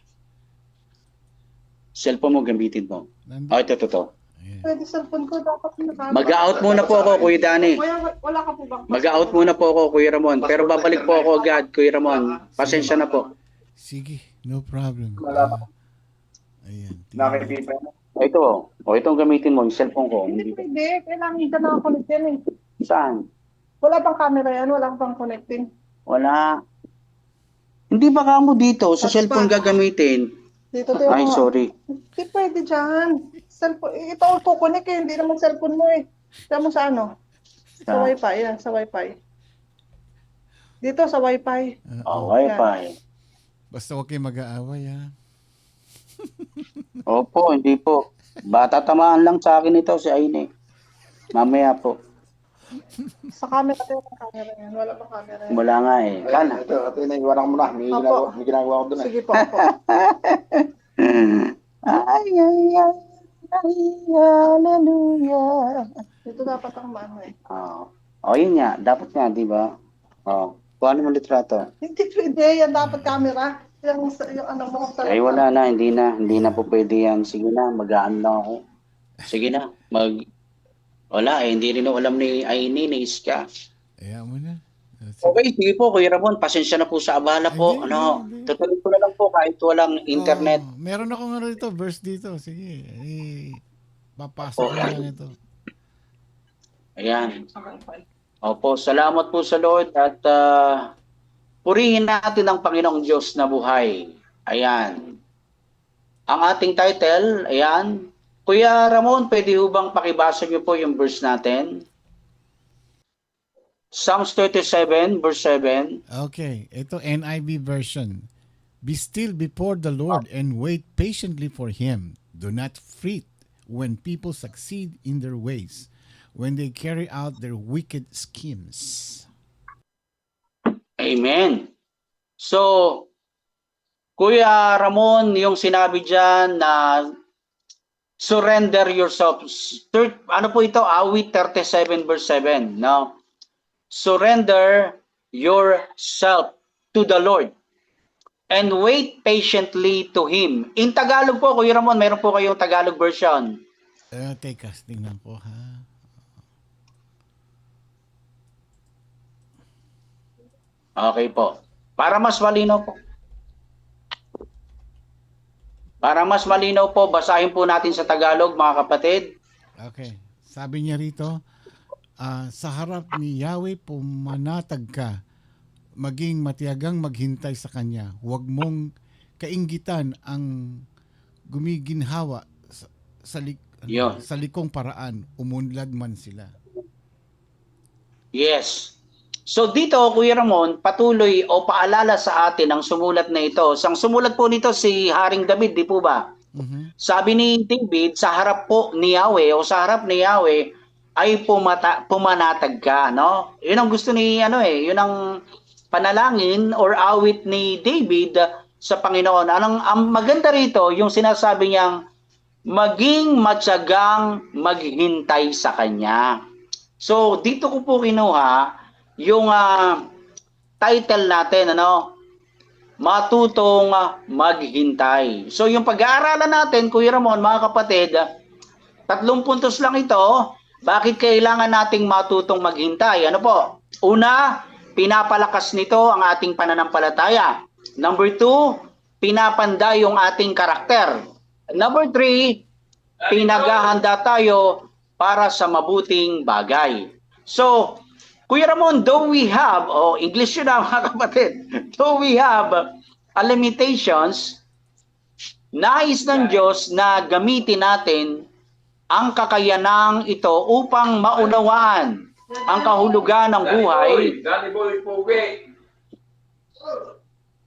Cellphone mo, gamitin mo. Ito. Ayan. Pwede cellphone ko. Dapat Mag-out muna po ako, Kuya Dani. Wala ka po ba? Mag-out muna po ako, Kuya Ramon. Pero babalik po ako agad, Kuya Ramon. Pasensya na po. Sige, no problem. Ayan. Nakikita mo. Ito. Itong gamitin mo, yung cellphone ko. Hindi pwede. Kailangan ka nakakonect yan eh. Saan? Wala bang camera yan? Wala bang connecting? Wala. Hindi ba ka mo dito sa Hotspot. cellphone gagamitin? Dito tayo. Ay, sorry. Hindi pwede dyan. Cellphone. Ito ang kukunik eh. Hindi naman cellphone mo eh. Kaya mo sa ano? Sa Sa- wifi. Yan, sa wifi. Dito sa wifi. Wi-Fi. Basta huwag kayo mag-aaway, ha? Opo, hindi po. Bata tamaan lang sa akin ito si Aine. Mamaya po. Sa camera tayo ng camera yan. Wala bang camera yan? Wala nga eh. Kana. Ito, iniwanan mo na. Opo. May ginagawa ko doon eh. Sige po, opo. Ay, hallelujah. Dito dapat ang mano eh. Yun nga. Dapat nga, di ba? Kuha mo litrato. Hindi pwede. Yan dapat camera. Yung ano mo sa Ay, wala na. Hindi na po pwede yan. Sige na, mag-aan lang ako. Sige na, wala eh. Hindi rin alam ni Aine, ni Iska. Ayan mo na. Okay, sige po, Kuya Ramon. Pasensya na po sa abala po. Hindi. Tutuloy ko na lang po kahit walang internet. Meron ako nga rito, verse dito. Sige, papasok ko lang ito. Ayan. Opo, salamat po sa Lord at purihin natin ang Panginoong Diyos na buhay. Ayan. Ang ating title, ayan. Kuya Ramon, pwede ho bang pakibasa niyo po yung verse natin? Psalms 37, verse 7. Okay, ito NIV version. Be still before the Lord and wait patiently for Him. Do not fret when people succeed in their ways, when they carry out their wicked schemes. Amen. So, Kuya Ramon, yung sinabi dyan na surrender yourself. Ano po ito? Awit 37 verse 7. No? Surrender yourself to the Lord and wait patiently to Him. In Tagalog po, Kuya Ramon, meron po kayong Tagalog version. Teka, tingnan po ha. Okay po. Para mas malinaw po. Para mas malinaw po, basahin po natin sa Tagalog, mga kapatid. Okay, sabi niya rito, sa harap ni Yahweh pumanatag ka, maging matiyagang maghintay sa Kanya. Huwag mong kainggitan ang gumiginhawa sa likong paraan, umunlad man sila. Yes. So dito, Kuya Ramon, patuloy o paalala sa atin ang sumulat na ito. Ang sumulat po nito si Haring David, di po ba? Mhm. Sabi ni David, sa harap po ni Yahweh o sa harap ni Yahweh ay pumanatag ka, no? Yun ang gusto ni yun ang panalangin or awit ni David sa Panginoon. Ang maganda rito, yung sinasabi niyang maging matyagang maghintay sa Kanya. So dito ko po kinuha yung title natin, matutong maghintay. So yung pag-aaralan natin, Kuya Ramon, mga kapatid, 3 puntos lang ito. Bakit kailangan nating matutong maghintay? Ano po? Una, pinapalakas nito ang ating pananampalataya. Number 2, pinapanda yung ating karakter. Number 3, pinaghahanda tayo para sa mabuting bagay. So, Kuya Ramon, though we have, English yun na mga kapatid, though we have limitations, nais ng Diyos na gamitin natin ang kakayanang ito upang maunawaan ang kahulugan ng buhay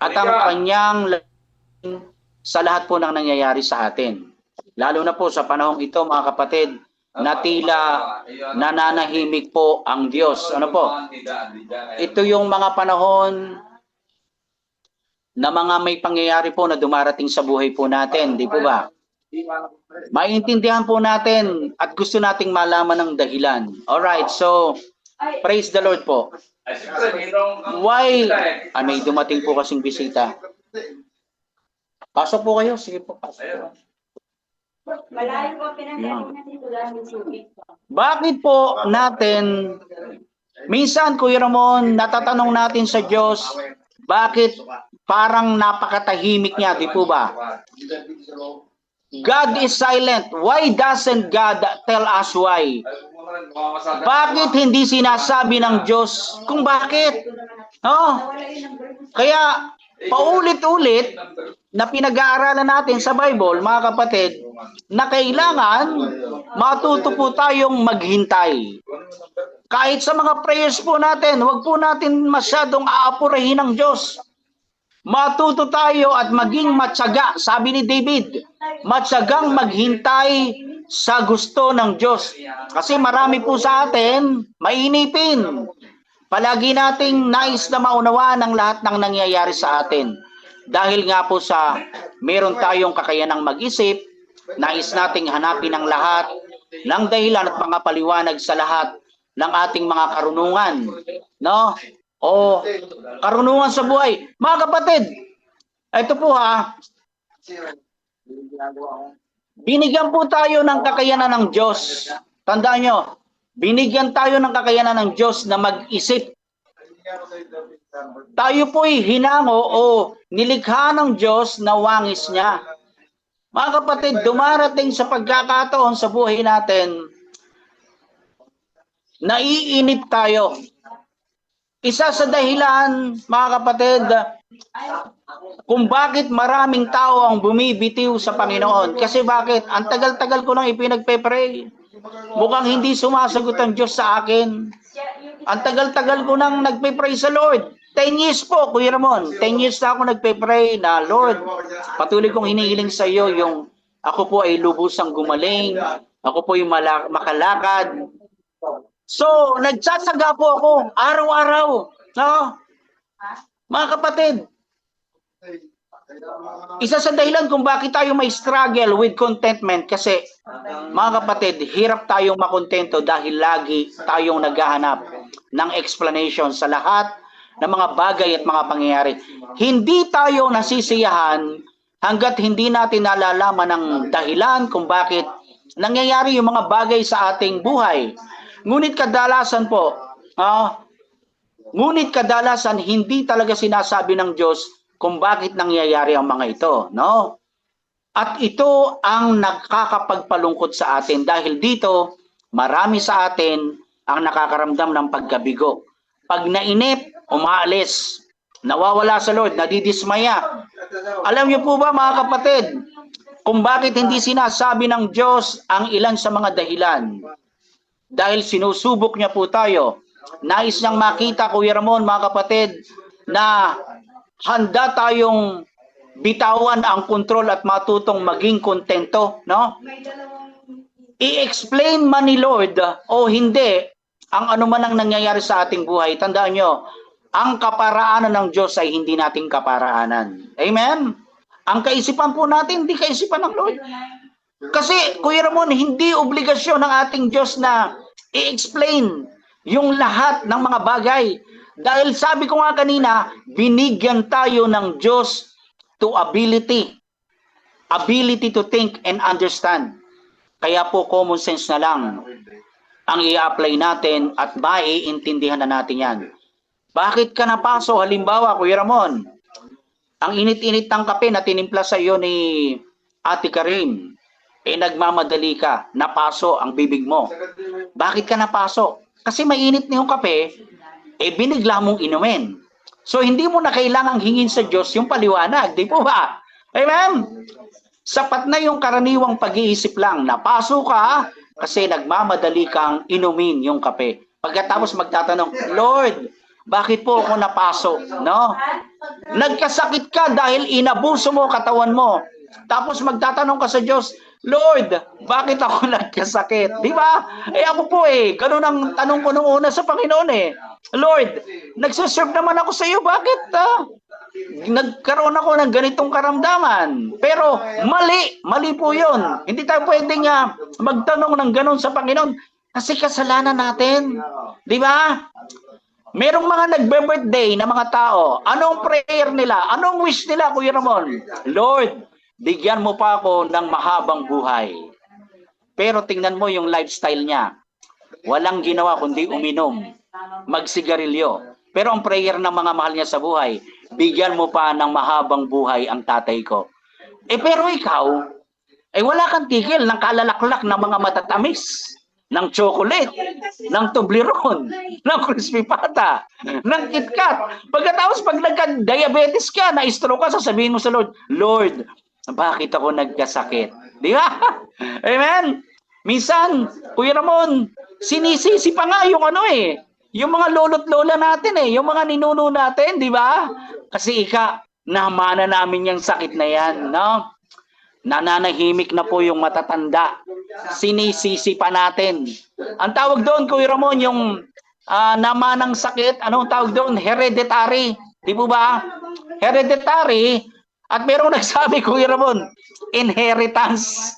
at ang kanyang sa lahat po ng nangyayari sa atin. Lalo na po sa panahong ito, mga kapatid, na tila nananahimik po ang Diyos. Ano po? Ito yung mga panahon na mga may pangyayari po na dumarating sa buhay po natin, di po ba? Maintindihan po natin at gusto nating malaman ng dahilan. Alright, so praise the Lord po. Why? May dumating po kasing bisita. Pasok po kayo. Sige po, pasok po. Bakit po natin, minsan Kuya Ramon, natatanong natin sa Diyos, bakit parang napakatahimik niya, di po ba? God is silent. Why doesn't God tell us why? Bakit hindi sinasabi ng Diyos kung bakit? Kaya paulit-ulit na pinag-aaralan natin sa Bible, mga kapatid, na kailangan matuto po tayong maghintay. Kahit sa mga prayers po natin, huwag po natin masyadong aapurahin ng Diyos. Matuto tayo at maging matyaga, sabi ni David, matyagang maghintay sa gusto ng Diyos. Kasi marami po sa atin, mainipin. Palagi nating nais na maunawaan ang lahat ng nangyayari sa atin. Dahil nga po sa meron tayong kakayanang mag-isip, nais nating hanapin ang lahat ng dahilan at mga paliwanag sa lahat ng ating mga karunungan. No? O karunungan sa buhay. Mga kapatid, ito po binigyan po tayo ng kakayanan ng Diyos. Tandaan nyo, binigyan tayo ng kakayanan ng Diyos na mag-isip. Tayo po'y hinango o nilikha ng Diyos na wangis niya. Mga kapatid, dumarating sa pagkakataon sa buhay natin, naiinip tayo. Isa sa dahilan, mga kapatid, kung bakit maraming tao ang bumibitiw sa Panginoon. Kasi bakit? Ang tagal-tagal ko nang ipinagpe-pray. Mukhang hindi sumasagot ang Diyos sa akin. Ang tagal-tagal ko nang nagpe-pray sa Lord. 10 years po, Kuya Ramon. 10 years na ako nagpe-pray na, Lord, patuloy kong hinihiling sa iyo yung ako po ay lubusang gumaling, ako po ay makalakad. So, nagsasaga po ako araw-araw. No? Mga kapatid, isa sa dahilan kung bakit tayo may struggle with contentment kasi, mga kapatid, hirap tayong makontento dahil lagi tayong naghahanap ng explanation sa lahat ng mga bagay at mga pangyayari. Hindi tayo nasisiyahan hanggat hindi natin nalalaman ang dahilan kung bakit nangyayari yung mga bagay sa ating buhay. Ngunit kadalasan po, hindi talaga sinasabi ng Diyos kung bakit nangyayari ang mga ito, no? At ito ang nakakapagpalungkot sa atin dahil dito marami sa atin ang nakakaramdam ng pagkabigo. Pag nainip, umaalis, nawawala sa Lord, nadidismaya. Alam niyo po ba, mga kapatid, kung bakit hindi sinasabi ng Diyos ang ilan sa mga dahilan? Dahil sinusubok niya po tayo. Nais niyang makita, Kuya Ramon, mga kapatid, na handa tayong bitawan ang kontrol at matutong maging kontento, no? I-explain man ni Lord o hindi ang anuman ang nangyayari sa ating buhay. Tandaan nyo, ang kaparaanan ng Diyos ay hindi nating kaparaanan. Amen? Ang kaisipan po natin, hindi kaisipan ng Lord. Kasi, Kuya Ramon, hindi obligasyon ng ating Diyos na i-explain yung lahat ng mga bagay. Dahil sabi ko nga kanina, binigyan tayo ng Diyos to ability to think and understand. Kaya po common sense na lang ang i-apply natin at maiintindihan na natin yan. Bakit ka napaso? Halimbawa, Kuya Ramon, ang init-init ng kape na tinimpla sa iyo ni Ate Karim, nagmamadali ka, napaso ang bibig mo. Bakit ka napaso? Kasi mainit na yung kape, binigla mong inumin. So, hindi mo na kailangang hingin sa Diyos yung paliwanag, di po ba? Amen? Sapat na yung karaniwang pag-iisip lang. Napaso ka kasi nagmamadali kang inumin yung kape. Pagkatapos magtatanong, Lord, bakit po ako napaso? No? Nagkasakit ka dahil inabuso mo katawan mo. Tapos magtatanong ka sa Diyos, Lord, bakit ako nagkasakit? Di ba? Ako po ganun ang tanong ko nung una sa Panginoon Lord, nagsaserve naman ako sa iyo, bakit nagkaroon ako ng ganitong karamdaman? Pero mali po yun. Hindi tayo pwedeng magtanong ng ganun sa Panginoon kasi kasalanan natin. Di ba? Merong mga nagbe-birthday na mga tao. Anong prayer nila? Anong wish nila, Kuya Ramon? Lord, bigyan mo pa ako ng mahabang buhay. Pero tingnan mo yung lifestyle niya. Walang ginawa kundi uminom, magsigarilyo. Pero ang prayer ng mga mahal niya sa buhay, bigyan mo pa ng mahabang buhay ang tatay ko. Pero ikaw, wala kang tigil ng kalalaklak ng mga matatamis, ng chocolate, ng Toblerone, ng crispy pata, ng KitKat. Pagkatapos pag nagka-diabetes ka, na-stroke ka, sasabihin mo sa Lord, Lord, bakit ako nagkasakit? Di ba? Amen? Minsan, Kuya Ramon, sinisisi pa nga yung yung mga lolo't lola natin yung mga ninuno natin, di ba? Kasi namana namin yung sakit na yan, no? Nananahimik na po yung matatanda. Sinisisi pa natin. Ang tawag doon, Kuya Ramon, yung namanang sakit, anong tawag doon? Hereditary. Di po ba? Hereditary. At merong nagsabi, Kuya Ramon, inheritance.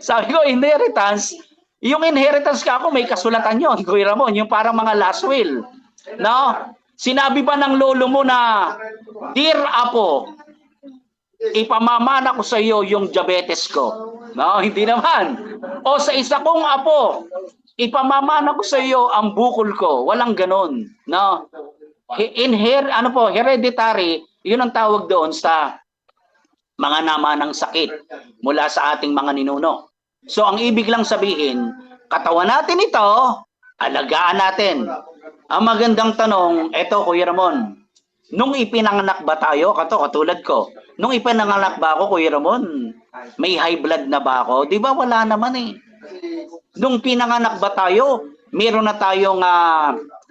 Sabi ko, inheritance. Yung inheritance ka ako, may kasulatan yun, Kuya Ramon. Yung parang mga last will. No? Sinabi ba ng lolo mo na, Dear Apo, ipamamana ko sa iyo yung diabetes ko. No, hindi naman. O sa isa kong apo, ipamamana ko sa iyo ang bukol ko. Walang ganon. No? Hereditary, yun ang tawag doon sa mga namanang sakit mula sa ating mga ninuno. So ang ibig lang sabihin, katawan natin ito, alagaan natin. Ang magandang tanong, eto Kuya Ramon, nung ipinanganak ba tayo, katulad ko, nung ipinanganak ba ako, Kuya Ramon, may high blood na ba ako? Di ba wala naman Nung pinanganak ba tayo, meron na tayong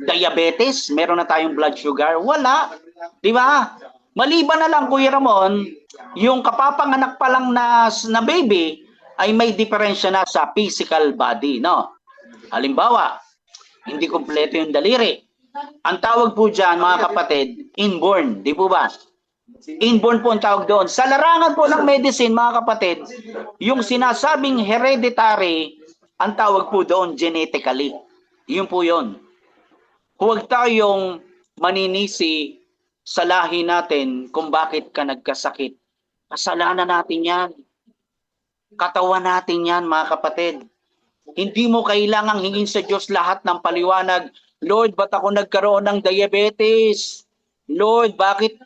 diabetes, meron na tayong blood sugar? Wala. Di ba? Maliban na lang, Kuya Ramon, yung kapapanganak pa lang na baby ay may diferensya na sa physical body, no? Halimbawa, hindi kompleto yung daliri. Ang tawag po dyan, mga kapatid, inborn, di po ba? Inborn po ang tawag doon. Sa larangan po ng medicine, mga kapatid, yung sinasabing hereditary, ang tawag po doon genetically. Yun po yun. Huwag tayong maninisi sa lahi natin kung bakit ka nagkasakit. Kasalanan natin yan. Katawan natin yan, mga kapatid. Hindi mo kailangang hingin sa Diyos lahat ng paliwanag. Lord, ba't ako nagkaroon ng diabetes? Lord, bakit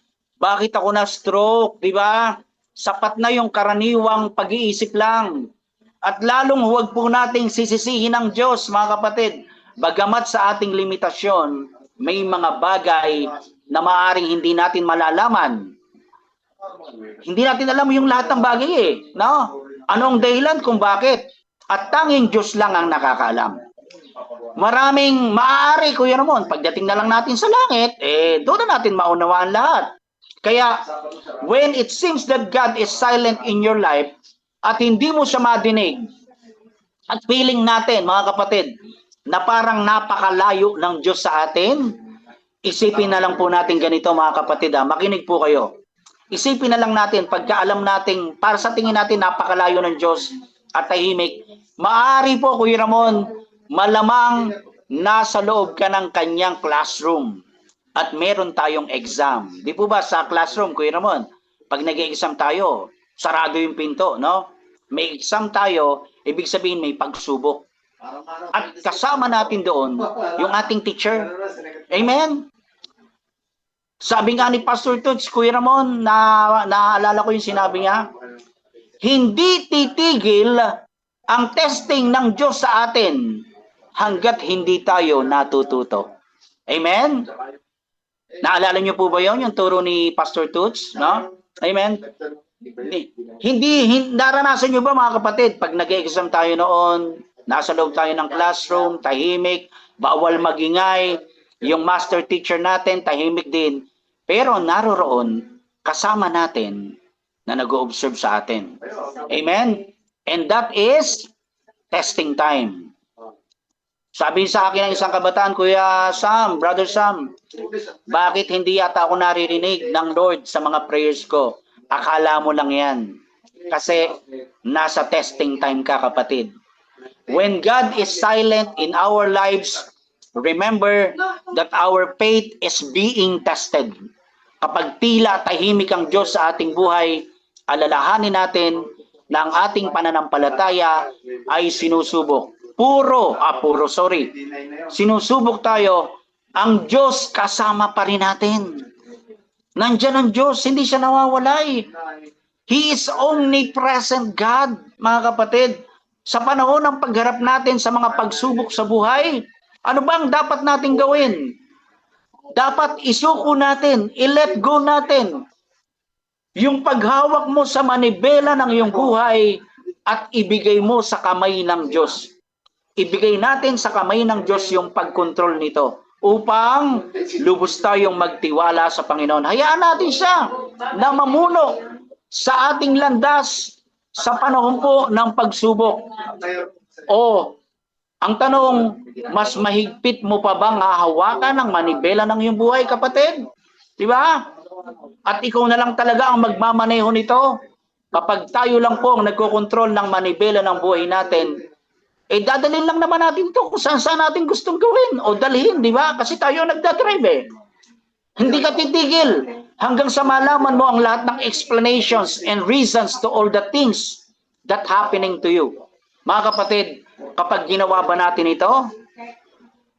ako na-stroke? Diba? Sapat na yung karaniwang pag-iisip lang. At lalong huwag po nating sisisihin ng Diyos, mga kapatid. Bagamat sa ating limitasyon, may mga bagay na maaring hindi natin malalaman. Hindi natin alam yung lahat ng bagay no? Anong dahilan kung bakit? At tanging Diyos lang ang nakakaalam. Maraming maaari, Kuya Ramon, pagdating na lang natin sa langit, doon na natin maunawaan lahat. Kaya, when it seems that God is silent in your life, at hindi mo siya madinig, at feeling natin, mga kapatid, na parang napakalayo ng Diyos sa atin, isipin na lang po natin ganito, mga kapatid, makinig po kayo. Isipin na lang natin, pagkaalam natin, para sa tingin natin, napakalayo ng Diyos at tahimik, maaari po, Kuya Ramon, malamang nasa loob ka ng kanyang classroom. at meron tayong exam. Di po ba sa classroom, Kuya Ramon, pag nag-exam tayo, sarado yung pinto, no? May exam tayo, ibig sabihin may pagsubok. At kasama natin doon yung ating teacher. Amen? Sabi nga ni Pastor Tuts, Kuya Ramon, naalala ko yung sinabi niya, hindi titigil ang testing ng Diyos sa atin hanggat hindi tayo natututo. Amen? Naalala niyo po ba yun, yung turo ni Pastor Tuts? No? Amen? Hindi, naranasan niyo ba mga kapatid, pag nag-exam tayo noon, nasa loob tayo ng classroom, tahimik, bawal magingay, yung master teacher natin, tahimik din, pero naroroon, kasama natin na nag-o-observe sa atin. Amen? And that is testing time. Sabi sa akin ng isang kabataan, Kuya Sam, Brother Sam, bakit hindi yata ako naririnig ng Lord sa mga prayers ko? Akala mo lang yan. Kasi nasa testing time ka, kapatid. When God is silent in our lives, remember that our faith is being tested. Kapag tila tahimik ang Diyos sa ating buhay, alalahanin natin na ang ating pananampalataya ay sinusubok. Sinusubok tayo, ang Diyos kasama pa rin natin. Nandiyan ang Diyos, hindi siya nawawalay. He is omnipresent God, mga kapatid. Sa panahon ng pagharap natin sa mga pagsubok sa buhay, ano ba ang dapat natin gawin? Dapat isuko natin, i-let go natin yung paghawak mo sa manibela ng iyong buhay at ibigay mo sa kamay ng Diyos. Ibigay natin sa kamay ng Diyos yung pagkontrol nito upang lubos tayong magtiwala sa Panginoon. Hayaan natin siya na mamuno sa ating landas sa panahon po ng pagsubok. O, ang tanong, mas mahigpit mo pa bang hahawakan ng manibela ng iyong buhay, kapatid? Di ba? At ikaw na lang talaga ang magmamaneho nito. Kapag tayo lang po ang nagkokontrol ng manibela ng buhay natin, dadalhin lang naman natin to kung saan natin gustong gawin o dalhin, di ba? Kasi tayo nagdadrive eh. Hindi ka titigil hanggang sa malaman mo ang lahat ng explanations and reasons to all the things that happening to you. Mga kapatid, kapag ginawa ba natin ito,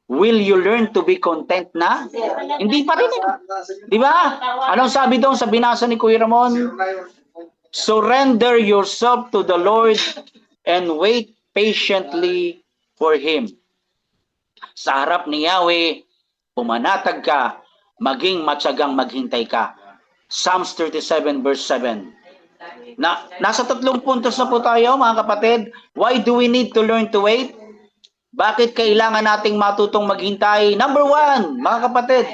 will you learn to be content na? Hindi pa rin. Di ba? Anong sabi doon sa binasa ni Kuya Ramon? Surrender yourself to the Lord and wait patiently for Him. Sa harap ni Yahweh, pumanatag ka, maging matyagang maghintay ka. Psalms 37 verse 7. Nasa 3 puntos na po tayo, mga kapatid. Why do we need to learn to wait? Bakit kailangan nating matutong maghintay? Number 1, mga kapatid,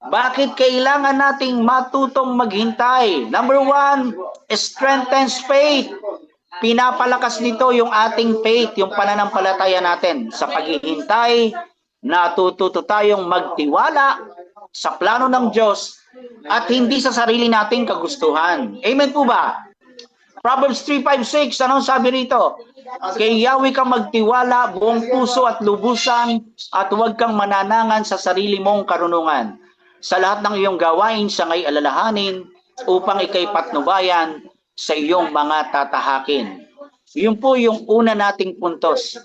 bakit kailangan nating matutong maghintay? Number 1, strengthens faith. Pinapalakas nito yung ating faith, yung pananampalataya natin. Sa paghihintay, natututo tayong magtiwala sa plano ng Diyos at hindi sa sarili nating kagustuhan. Amen po ba? Proverbs 3:5-6, anong sabi rito? Kay Yahweh kang magtiwala buong puso at lubusan at huwag kang mananangan sa sarili mong karunungan. Sa lahat ng iyong gawain siya ngay alalahanin upang ikay patnubayan sa iyong mga tatahakin. Yun po yung una nating puntos.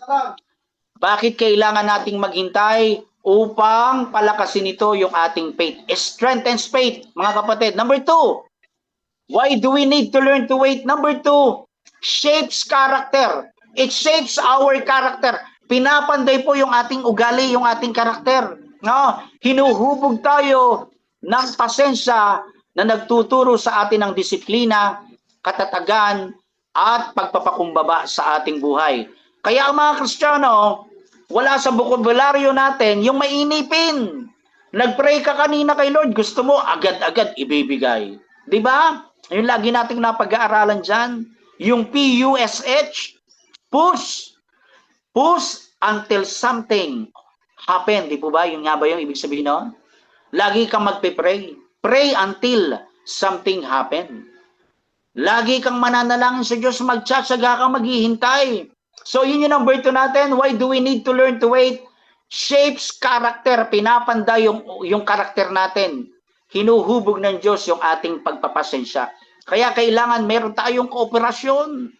Bakit kailangan nating maghintay? Upang palakasin ito yung ating faith. Strengthens faith, mga kapatid. Number 2, why do we need to learn to wait? Number 2, shapes character. It shapes our character. Pinapanday po yung ating ugali, yung ating karakter. No? Hinuhubog tayo ng pasensya na nagtuturo sa atin ng disiplina, katatagan, at pagpapakumbaba sa ating buhay. Kaya ang mga Kristiyano, wala sa bokabularyo natin yung mainipin. Nag-pray ka kanina kay Lord, gusto mo agad-agad ibibigay. Di ba? Yung lagi nating napag-aaralan dyan. Yung PUSH, push. Push until something happen. Di po ba? Yung nga ba yung ibig sabihin nun? Lagi kang magpe-pray. Pray until something happen. Lagi kang mananalangin sa Diyos, magtsatsaga kang maghihintay. So yun yung number 2 natin. Why do we need to learn to wait? Shapes character, pinapanda yung karakter natin. Hinuhubog ng Diyos yung ating pagpapasensya. Kaya kailangan meron tayong kooperasyon.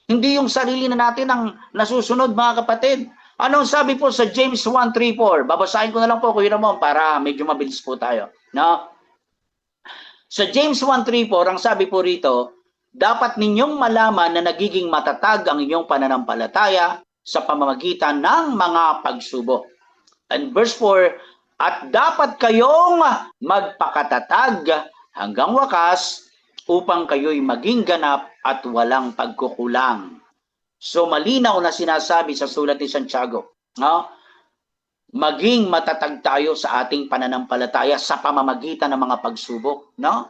Hindi yung sarili na natin ang nasusunod, mga kapatid. Anong sabi po sa James 1:3-4? Babasahin ko na lang po, Kuya Ramon, para medyo mabilis po tayo. No? Sa James 1:3-4, ang sabi po rito, dapat ninyong malaman na nagiging matatag ang inyong pananampalataya sa pamamagitan ng mga pagsubok. And verse 4, at dapat kayong magpakatatag hanggang wakas upang kayo'y maging ganap at walang pagkukulang. So malinaw na sinasabi sa sulat ni Santiago, no? Maging matatag tayo sa ating pananampalataya sa pamamagitan ng mga pagsubok, no?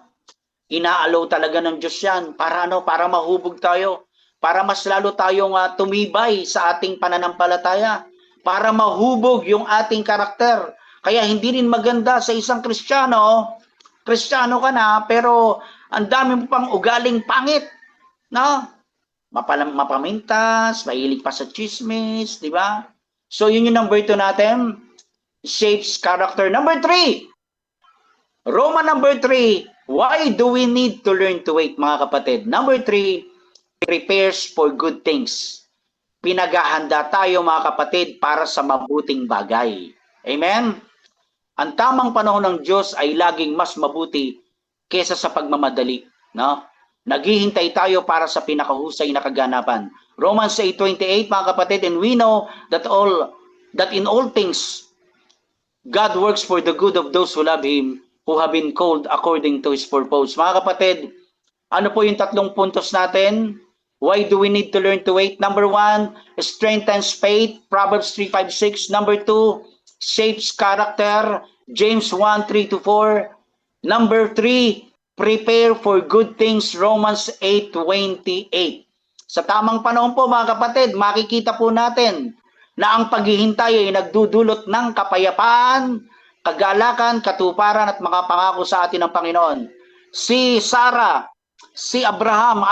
Inaalaw talaga ng Diyos yan para ano? Para mahubog tayo, para mas lalo tayong tumibay sa ating pananampalataya, para mahubog yung ating karakter. Kaya hindi rin maganda sa isang Kristiyano ka na, pero ang dami mo pang ugaling pangit, no? Mapamintas, mahilig pa sa chismis, di ba? So yun yung number 2 natin, shapes character. Number 3, Roman number 3, why do we need to learn to wait, mga kapatid? Number 3, prepares for good things. Pinaghahanda tayo, mga kapatid, para sa mabuting bagay. Amen? Ang tamang panahon ng Diyos ay laging mas mabuti kesa sa pagmamadali, no? Naghihintay tayo para sa pinakahusay na kaganapan. Romans 8:28, mga kapatid, and we know that in all things God works for the good of those who love Him, who have been called according to His purpose. Mga kapatid, ano po yung 3 puntos natin? Why do we need to learn to wait? Number 1, strengthens faith, Proverbs 3:5-6. Number 2, shapes character, James 1:3-4. Number 3, prepare for good things, Romans 8:28. Sa tamang panahon po, mga kapatid, makikita po natin na ang paghihintay ay nagdudulot ng kapayapaan, kagalakan, katuparan at mga pangako sa atin ng Panginoon. Si Sarah, si Abraham,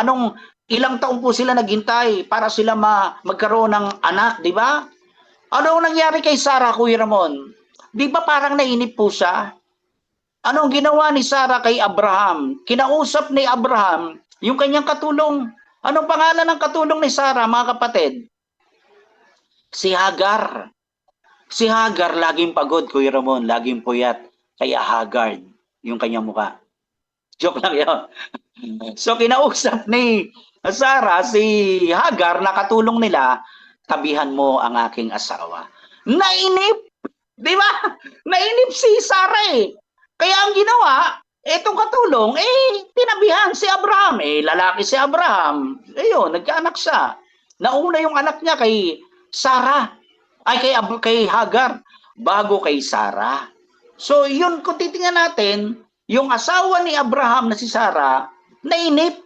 ilang taon po sila naghintay para sila magkaroon ng anak, di ba? Ano ang nangyari kay Sarah, Kuya Ramon? Di ba parang nainip po siya? Anong ginawa ni Sarah kay Abraham? Kinausap ni Abraham yung kanyang katulong. Anong pangalan ng katulong ni Sarah, mga kapatid? Si Hagar. Si Hagar laging pagod, Kuya Ramon, laging puyat. Kaya Haggard yung kanyang mukha. Joke lang yun. So kinausap ni Sarah si Hagar na katulong nila, tabihan mo ang aking asawa. Nainip! Di ba? Nainip si Sarah eh. Kaya ang ginawa, etong katulong, tinabihan si Abraham. Lalaki si Abraham. Ayun, nagkaanak siya. Nauna yung anak niya kay Sarah. Ay, kay Hagar. Bago kay Sarah. So, yun, kung titingnan natin, yung asawa ni Abraham na si Sarah, nainip.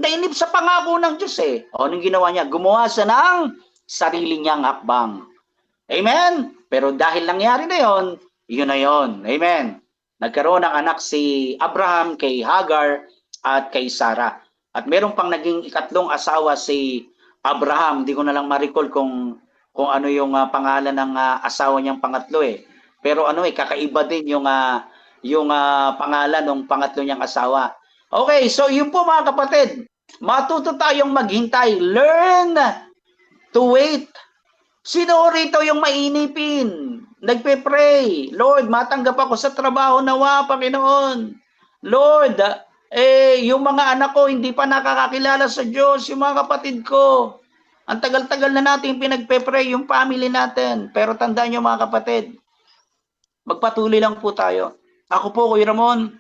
Nainip sa pangako ng Diyos eh. O, anong ginawa niya? Gumawa siya ng sarili niyang hakbang. Amen? Pero dahil nangyari na yun na yun. Amen? Nagkaroon ng anak si Abraham kay Hagar at kay Sarah. At meron pang naging ikatlong asawa si Abraham. Hindi ko na lang ma-recall kung ano yung pangalan ng asawa niyang pangatlo eh. Pero kakaiba din yung pangalan ng pangatlo niyang asawa. Okay, so yun po, mga kapatid. Matuto tayong maghintay. Learn to wait. Sino rito yung mainipin? Nagpe-pray. Lord, matanggap ako sa trabaho nawa, Panginoon. Lord, yung mga anak ko hindi pa nakakakilala sa Diyos, yung mga kapatid ko. Ang tagal-tagal na natin pinagpe-pray yung family natin. Pero tandaan nyo, mga kapatid, magpatuloy lang po tayo. Ako po, Kuya Ramon,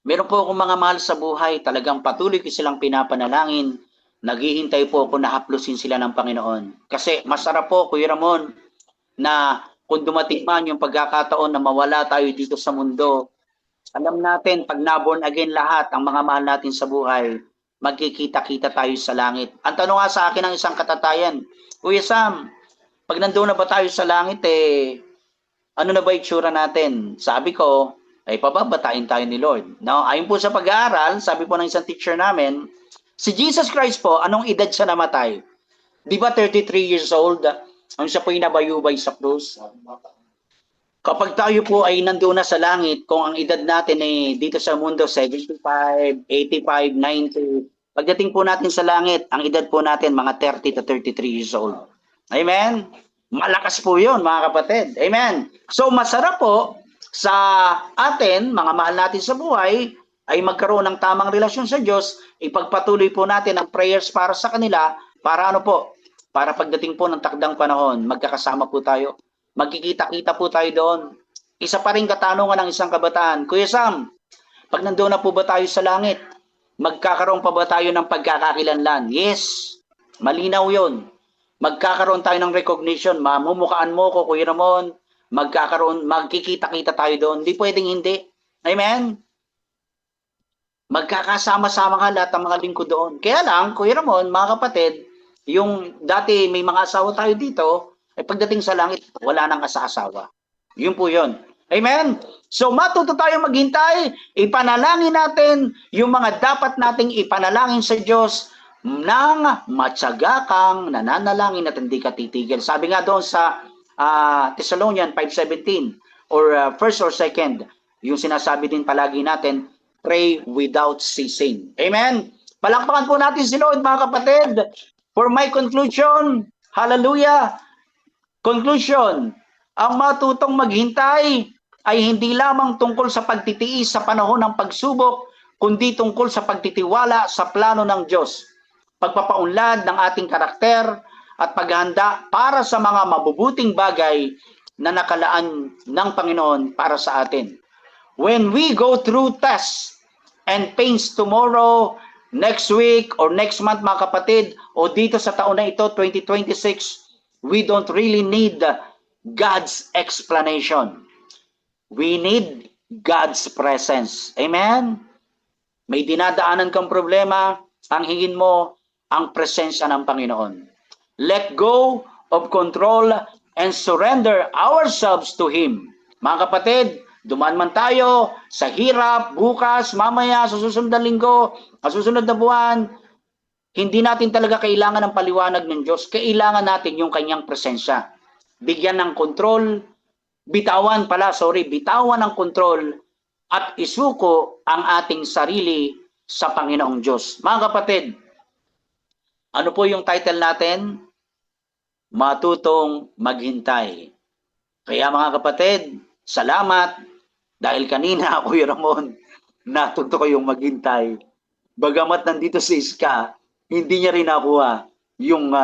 meron po akong mga mahal sa buhay. Talagang patuloy ko silang pinapanalangin. Naghihintay po ako na haplusin sila ng Panginoon. Kasi masarap po, Kuya Ramon, na kung dumating man yung pagkakataon na mawala tayo dito sa mundo, alam natin, pag na-born again lahat, ang mga mahal natin sa buhay, magkikita-kita tayo sa langit. Ang tanong nga sa akin ng isang katatayan, Kuya Sam, pag nandoon na ba tayo sa langit, ano na ba itsura natin? Sabi ko, ay pababatain tayo ni Lord. Now, ayon po sa pag-aaral, sabi po ng isang teacher namin, si Jesus Christ po, anong edad siya namatay? Di ba 33 years old? Ang siya po nabayubay sa krus. Kapag tayo po ay nandoon na sa langit, kung ang edad natin ay dito sa mundo 75, 85, 90, pagdating po natin sa langit, ang edad po natin mga 30 to 33 years old. Amen? Malakas po yun, mga kapatid. Amen? So masarap po sa atin, mga mahal natin sa buhay, ay magkaroon ng tamang relasyon sa Diyos, ipagpatuloy po natin ang prayers para sa kanila, para ano po? Para pagdating po ng takdang panahon, magkakasama po tayo. Magkikita-kita po tayo doon. Isa pa rin katanungan ng isang kabataan, Kuya Sam, pag nandoon na po ba tayo sa langit, magkakaroon pa ba tayo ng pagkakakilanlan? Yes, malinaw yun. Magkakaroon tayo ng recognition, mamumukaan mo ko, Kuya Ramon, magkikita-kita tayo doon. Hindi pwedeng hindi. Amen? Magkakasama-sama nga lahat ng mga lingkod doon. Kaya lang, Kuya Ramon, mga kapatid, yung dati may mga asawa tayo dito, ay pagdating sa langit, wala nang asa-asawa. Yun po yun. Amen? So matuto tayo maghintay, ipanalangin natin yung mga dapat nating ipanalangin sa Diyos nang matyaga kang nananalangin at hindi ka titigil. Sabi nga doon sa Thessalonians 5:17 or first or second, yung sinasabi din palagi natin, pray without ceasing. Amen? Palakpakan po natin si Lord, mga kapatid. For my conclusion, hallelujah. Conclusion, ang matutong maghintay ay hindi lamang tungkol sa pagtitiis sa panahon ng pagsubok, kundi tungkol sa pagtitiwala sa plano ng Diyos, pagpapaunlad ng ating karakter at paghahanda para sa mga mabubuting bagay na nakalaan ng Panginoon para sa atin. When we go through tests and pains tomorrow, next week, or next month, mga kapatid, o dito sa taon na ito, 2026, we don't really need God's explanation. We need God's presence. Amen? May dinadaanan kang problema, ang hingin mo, ang presensya ng Panginoon. Let go of control and surrender ourselves to Him. Mga kapatid, dumaan man tayo sa hirap, bukas, mamaya, sa susunod na linggo, sa susunod na buwan, hindi natin talaga kailangan ng paliwanag ng Diyos. Kailangan natin yung kanyang presensya. Bigyan ng kontrol, bitawan ng kontrol at isuko ang ating sarili sa Panginoong Diyos. Mga kapatid, ano po yung title natin? Matutong maghintay. Kaya mga kapatid, salamat dahil kanina, Kuya Ramon, natuto ko yung maghintay. Bagamat nandito si Iska, hindi niya rin nakuha yung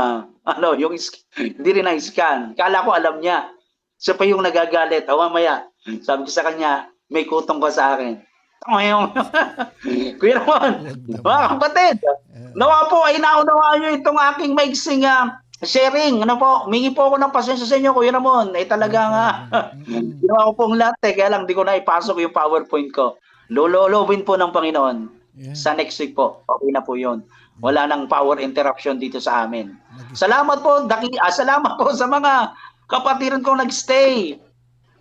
hindi rin na-scan. Kala ko alam niya. Siya pa yung nagagalit. Mamaya, sabi ko sa kanya, may kutong ka sa akin. Kuya Ramon, mga kapatid, nawa po ay naunawaan nyo itong aking maiksing sharing. Ano po, humingi po ako ng pasensya sa inyo, Kuya Ramon. Talagang ginawa ko pong lahat. Kaya lang, di ko na ipasok yung PowerPoint ko. Lolobin po ng Panginoon. Sa next week po. Okay na po yun. Wala nang power interruption dito sa amin. Salamat po, salamat po sa mga kapatiran kong nagstay.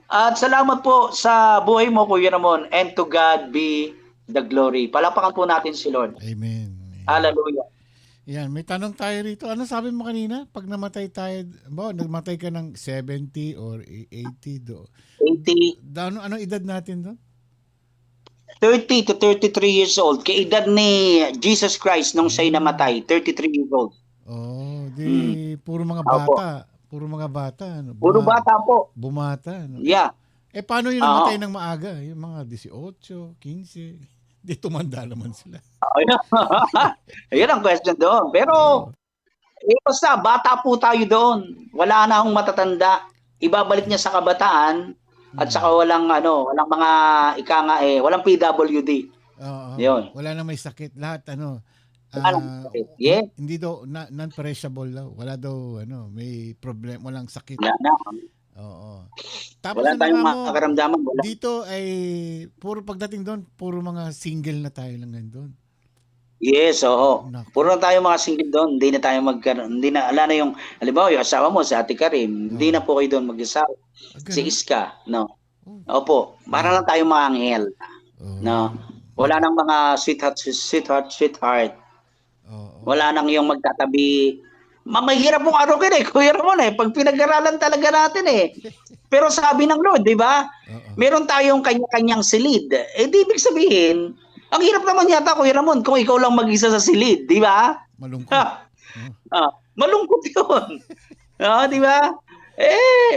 At salamat po sa buhay mo, Kuya Ramon. And to God be the glory. Palapakan po natin si Lord. Amen. Hallelujah. Yan, may tanong tayo rito. Ano sabi mo kanina? Pag namatay tayo, nagmatay ka ng 70 or 80 do. 80. Anong edad natin doon? 30 to 33 years old. Kaedad ni Jesus Christ nung siya'y namatay. 33 years old. Oh, puro mga bata. Puro mga bata. Puro bata po. Bumata. Yeah. Paano yung namatay ng maaga? Yung mga 18, 15. Di tumanda naman sila. Ayun ang question doon. Pero, basta, bata po tayo doon. Wala na akong matatanda. Ibabalik niya sa kabataan. At saka walang mga walang PWD. Yun. Wala na may sakit lahat Yeah. Hindi daw non-perishable daw. Wala daw may problem, walang sakit. Wala na. Oo. Tapos Wala tayong makaramdaman. Dito ay puro pagdating doon, puro mga single na tayo lang doon. Yes, oo. Puro na tayo mga single doon. Hindi na tayo wala na yung, halimbawa, yung asawa mo, si Ate Karim, hindi na po kayo doon mag-asawa. Si Iska, no. Opo, para lang tayo mga anghel. No. Wala nang mga sweetheart. Wala nang yung magtatabi Mahirap pong arukin Kuya Ramon pag pinag-aralan talaga natin Pero sabi ng Lord, di ba? Oo. Meron tayong kanya-kanyang silid. Di ibig sabihin, ang hirap naman yata, Kuya Ramon, kung ikaw lang mag-isa sa silid, di ba? Malungkot. Malungkot yun. Di ba?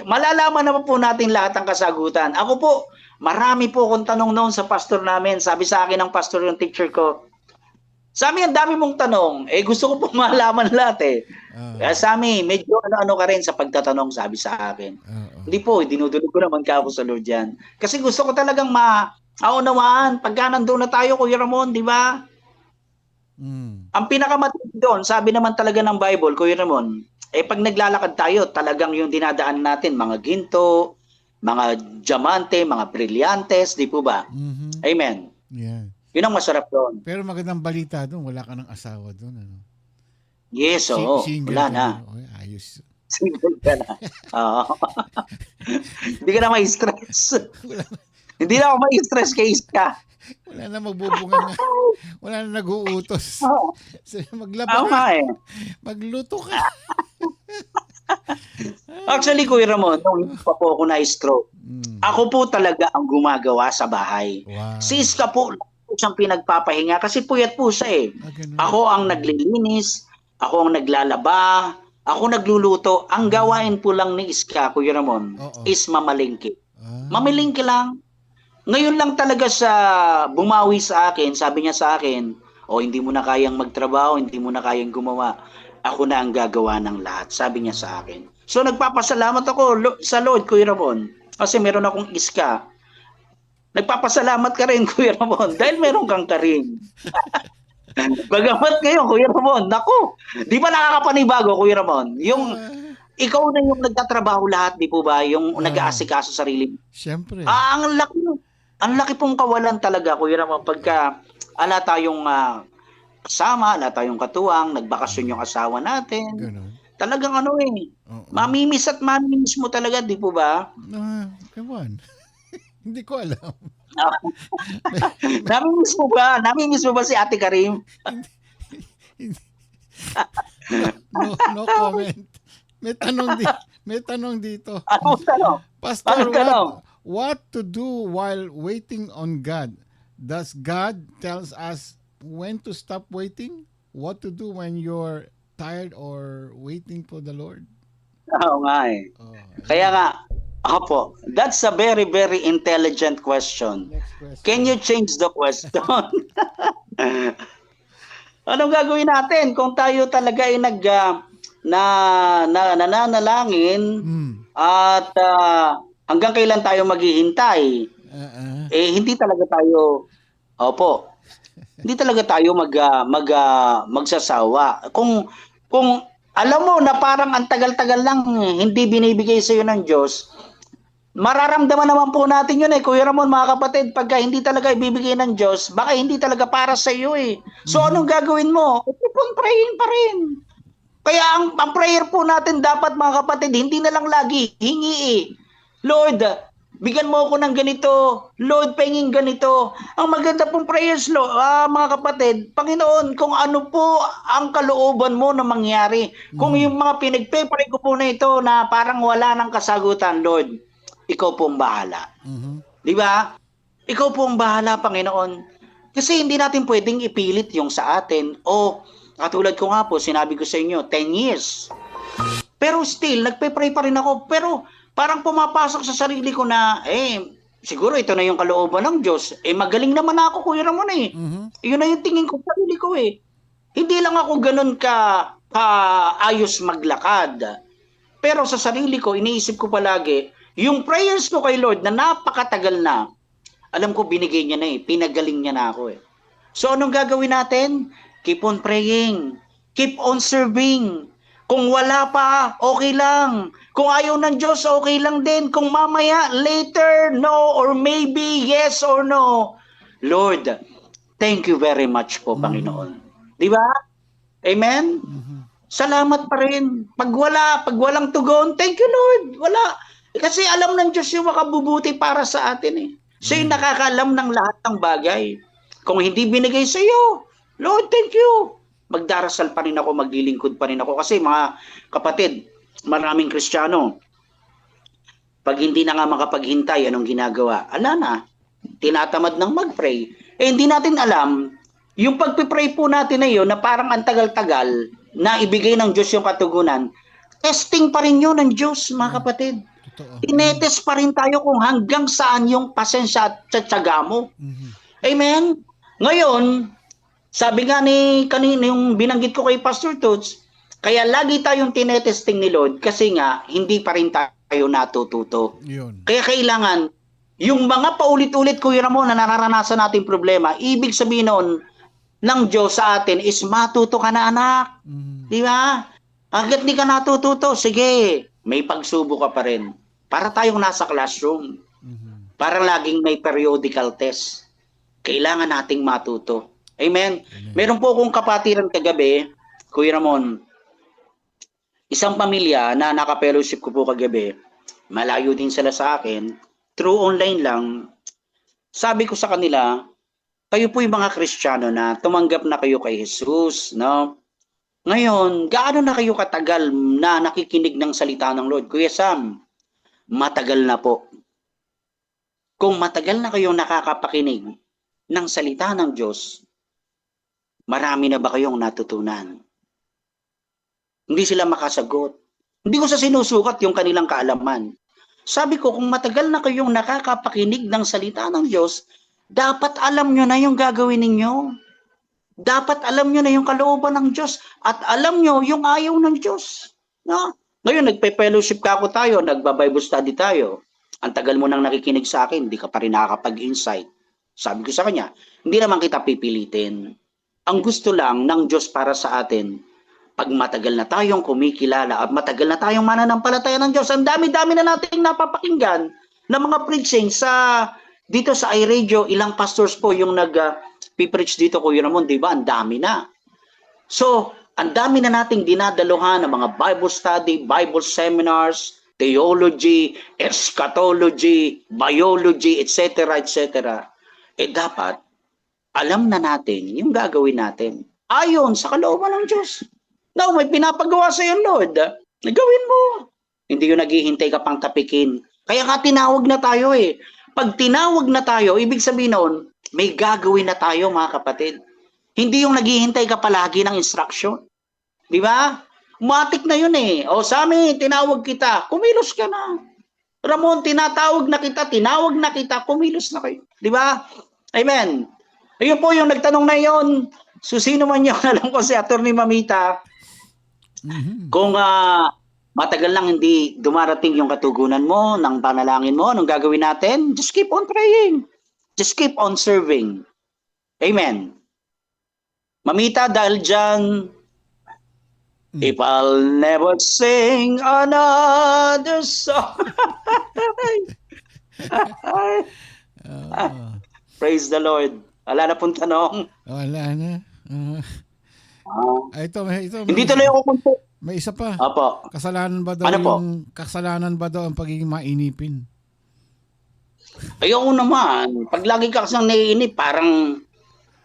Malalaman naman po natin lahat ang kasagutan. Ako po, marami po akong tanong noon sa pastor namin. Sabi sa akin ng pastor yung teacher ko, Sammy, ang dami mong tanong. Gusto ko po malaman lahat Kaya Sammy, medyo ano-ano ka rin sa pagtatanong, sabi sa akin. Hindi po, dinudulog ko naman ka ako sa Lord yan. Kasi gusto ko talagang maunawaan. Pagka nandun na tayo, Kuya Ramon, di ba? Ang pinakamatindi doon, sabi naman talaga ng Bible, Kuya Ramon, pag naglalakad tayo, talagang yung dinadaan natin, mga ginto, mga diamante, mga brilyantes, di po ba? Amen. Yeah. Yun ang masarap doon. Pero magandang balita doon, wala ka ng asawa doon. Ano? Yes, oo. Single Wala ka na. Oy, ayos. Single ka na. Oo. Hindi ka na may-stress. Hindi na ako may-stress kay Iska. Wala na magbubunga nga. Wala na nag-uutos. Maglaba Oo ka. nga Magluto ka. Actually, Kuya Ramon, nung hindi pa po ako na-stroke, ako po talaga ang gumagawa sa bahay. Wow. Si Iska po, siyang pinagpapahinga kasi puyat po siya Ganun. Ako ang naglilinis, ako ang naglalaba, ako nagluluto. Ang gawain po lang ni Iska, Kuya Ramon, is mamalingki. Mamalingki lang. Ngayon lang talaga sa bumawi sa akin, sabi niya sa akin, hindi mo na kayang magtrabaho, hindi mo na kayang gumawa. Ako na ang gagawa ng lahat, sabi niya sa akin. So nagpapasalamat ako sa Lord, Kuya Ramon, kasi meron akong Iska. Nagpapasalamat ka rin, Kuya Ramon, dahil meron kang Karim. Bagamat ngayon, Kuya Ramon, naku, di ba nakakapanibago, Kuya Ramon? Yung ikaw na yung nagtatrabaho lahat, di po ba? Yung nag-aasikaso sarili. Siyempre. Ang laki pong kawalan talaga, Kuya Ramon, pagka ala tayong kasama, ala tayong katuwang, nagbakasyon yung asawa natin. Ganun. Talagang mamimiss at mamimiss mo talaga, di po ba? Ewan. Hindi ko alam. Namimiss mo ba? Namimiss mo ba si Ate Karim? No comment. May tanong dito. Ano tanong? Pastor, Ano tanong? what to do while waiting on God? Does God tells us when to stop waiting? What to do when you're tired or waiting for the Lord? Oo nga Kaya nga, Apo, that's a very, very intelligent question. Next question. Can you change the question? Anong gagawin natin kung tayo talaga ay nananalangin at hanggang kailan tayo maghihintay? Hindi talaga tayo, hindi talaga tayo magsasawa. Kung alam mo na parang ang tagal-tagal lang hindi binibigay sa iyo ng Diyos, mararamdaman naman po natin yun Kuya Ramon, mga kapatid, pagka hindi talaga ibibigay ng Diyos, baka hindi talaga para sa iyo So anong gagawin mo? Keep on praying pa rin. Kaya ang prayer po natin dapat, mga kapatid, hindi na lang lagi hingi Lord, bigyan mo ako ng ganito. Lord, pahinging ganito. Ang maganda pong prayers, mga kapatid, Panginoon, kung ano po ang kalooban mo na mangyari. Kung yung mga pinagpe-pray ko po na ito na parang wala ng kasagutan, Lord, ikaw po ang bahala. Di ba? Ikaw po ang bahala, Panginoon. Kasi hindi natin pwedeng ipilit yung sa atin. Katulad ko nga po, sinabi ko sa inyo, 10 years. Pero still, nagpe-pray pa rin ako. Pero parang pumapasok sa sarili ko na, siguro ito na yung kalooban ng Diyos. Magaling naman ako, Kuya Ramon Yun na yung tingin ko sa sarili ko Hindi lang ako ganun ayos maglakad. Pero sa sarili ko, iniisip ko palagi, yung prayers ko kay Lord na napakatagal na, alam ko binigay niya na pinagaling niya na ako So anong gagawin natin? Keep on praying. Keep on serving. Kung wala pa, okay lang. Kung ayaw ng Diyos, okay lang din. Kung mamaya, later, no, or maybe, yes or no. Lord, thank you very much po, Panginoon. Di ba? Amen? Salamat pa rin. Pag walang tugon, thank you, Lord. Wala. Kasi alam ng Diyos yung makabubuti para sa atin Siya yung nakakaalam ng lahat ng bagay. Kung hindi binigay sa iyo, Lord, thank you. magdarasal pa rin ako, maglilingkod pa rin ako. Kasi mga kapatid, maraming Kristiyano, pag hindi na nga makapaghintay, anong ginagawa? Ala na, tinatamad ng mag-pray. Hindi natin alam, yung pagpipray po natin na yun, na parang ang tagal-tagal, na ibigay ng Diyos yung katugunan, testing pa rin yun ng Diyos, mga kapatid. Totoo. Tinetest pa rin tayo kung hanggang saan yung pasensya at tiyatsaga mo. Amen? Ngayon, sabi nga ni kanina, yung binanggit ko kay Pastor Toots, kaya lagi tayong tinetesting ni Lord kasi nga, hindi pa rin tayo natututo. Yun. Kaya kailangan, yung mga paulit-ulit, Kuya Ramon, na nararanasan nating problema, ibig sabihin noon, ng Diyos sa atin is matuto ka na, anak. Di ba? Hanggat di ka natututo, sige, may pagsubok ka pa rin. Para tayong nasa classroom. Parang laging may periodical test. Kailangan nating matuto. Amen? Meron po akong kapatiran kagabi, Kuya Ramon, isang pamilya na naka-fellowship ko po kagabi, malayo din sila sa akin, through online lang, sabi ko sa kanila, kayo po yung mga Kristiyano na tumanggap na kayo kay Jesus, no? Ngayon, gaano na kayo katagal na nakikinig ng salita ng Lord? Kuya Sam, matagal na po. Kung matagal na kayong nakakapakinig ng salita ng Diyos, marami na ba kayong natutunan? Hindi sila makasagot. Hindi ko sa sinusukat yung kanilang kaalaman. Sabi ko, kung matagal na kayong nakakapakinig ng salita ng Diyos, dapat alam nyo na yung gagawin ninyo. Dapat alam nyo na yung kalooban ng Diyos at alam nyo yung ayaw ng Diyos. No? Ngayon, nagpe-fellowship ka ako tayo, nagba-Bible study tayo. Ang tagal mo nang nakikinig sa akin, hindi ka pa rin nakakapag-insight. Sabi ko sa kanya, hindi naman kita pipilitin. Ang gusto lang ng Diyos para sa atin, pag matagal na tayong kumikilala at matagal na tayong mananampalataya ng Diyos, ang dami-dami na nating napapakinggan ng mga preaching dito sa iRadio, ilang pastors po yung nag-preach dito, Kuya Ramon, di ba? Ang dami na. So, ang dami na nating dinadaluhan ng mga Bible study, Bible seminars, theology, eschatology, biology, etc., etc. Dapat, alam na natin yung gagawin natin. Ayon sa kalooban ng Diyos. Now, may pinapagawa sa iyo, Lord. Gawin mo. Hindi yung naghihintay ka pang tapikin. Kaya ka tinawag na tayo eh. Pag tinawag na tayo, ibig sabihin noon, may gagawin na tayo, mga kapatid. Hindi yung naghihintay ka palagi ng instruction. Di ba? Matik na yun eh. O Sammy, tinawag kita, kumilos ka na. Ramon, tinatawag na kita, tinawag na kita, kumilos na kayo. Di ba? Amen. Ayun po yung nagtanong na yon. So sino man yung alam ko si Attorney Mamita, kung matagal lang hindi dumarating yung katugunan mo, ng panalangin mo, anong gagawin natin? Just keep on praying. Just keep on serving. Amen. Mamita, dahil dyan, if I'll never sing another song. Praise the Lord. Wala na pong tanong. Wala na. Ito, Hindi tuloy ako kunti. may isa pa. Apo. Kasalanan ba daw Ano po? kasalanan ba daw ang pagiging mainipin? Ayaw naman. Pag lagi ka kasang naiinip, parang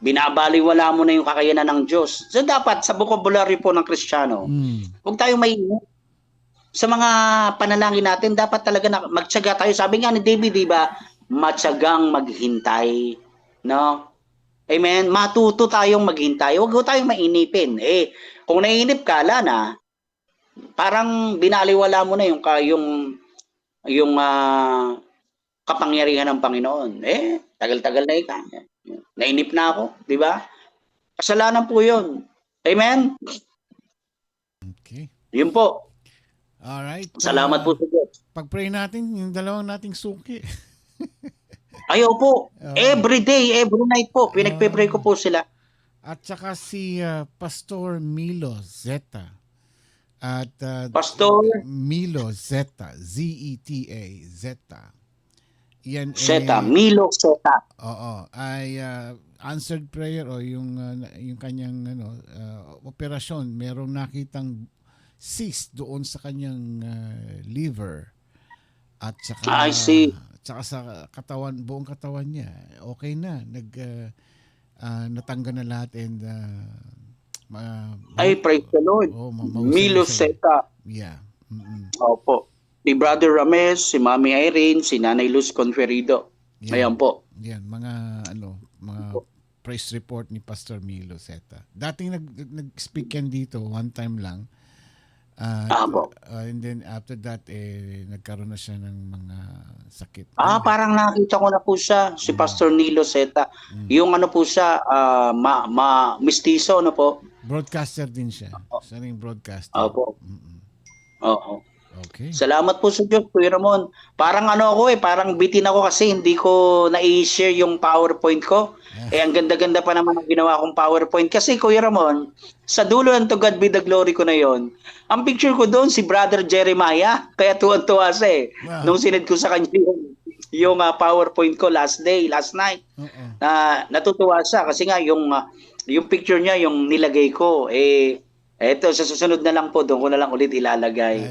binabaliwala mo na yung kakayanan ng Diyos. So dapat sa vocabulary po ng Kristiyano, huwag tayong mainip. Sa mga panalangin natin, dapat talaga magtiyaga tayo. Sabi nga ni David, di ba? Matyagang maghintay. No? Amen? Matuto tayong maghintay. Huwag tayong mainipin. Kung naiinip ka, na, parang binaliwala mo na yung kapangyarihan ng Panginoon. Tagal-tagal na ika. Nainip na ako, di ba? Kasalanan po yun. Amen? Okay. Yun po. Alright. Salamat po sa Diyos. Pag-pray natin, yung dalawang nating suki. Ayaw po. Every day, every night po. Pinagpe-pray ko po sila. At saka si Pastor Milo Zeta. At Pastor Milo Zeta. Z-E-T-A. Zeta. Yan Zeta. Milo Zeta. Oo. Ay answered prayer o yung kanyang operasyon. Merong nakitang cyst doon sa kanyang liver. At saka, I see. Tsaka sa katawan, buong katawan niya, okay na. Natanggal na lahat and Ay, praise the Lord. Milo Seta. Yeah. Mm-mm. Opo. Si Brother Rames, si Mami Irene, si Nanay Luz Conferido. Yan. Ayan po. Yan, mga press report ni Pastor Milo Seta. Dating nag-speak yan dito one time lang. Apo. And then after that, nagkaroon na siya ng mga sakit. Parang nakita ko na po siya, si Pastor Nilo Seta. Yung ano po siya, mistizo, ano po? Broadcaster din siya. Siya rin broadcaster. Opo. Oo. Okay. Salamat po sa Diyos, Kuya Ramon. Parang parang bitin ako kasi hindi ko na-i-share yung PowerPoint ko. Ang ganda-ganda pa naman ang ginawa kong PowerPoint. Kasi Kuya Ramon, sa dulo ng To God Be the Glory ko na yon, ang picture ko doon si Brother Jeremiah. Kaya tuwan-tuwa siya Wow. Nung sinend ko sa kanya yung PowerPoint ko last night. Natutuwa siya kasi nga yung picture niya, yung nilagay ko, eto sa susunod na lang po, doon ko na lang ulit ilalagay.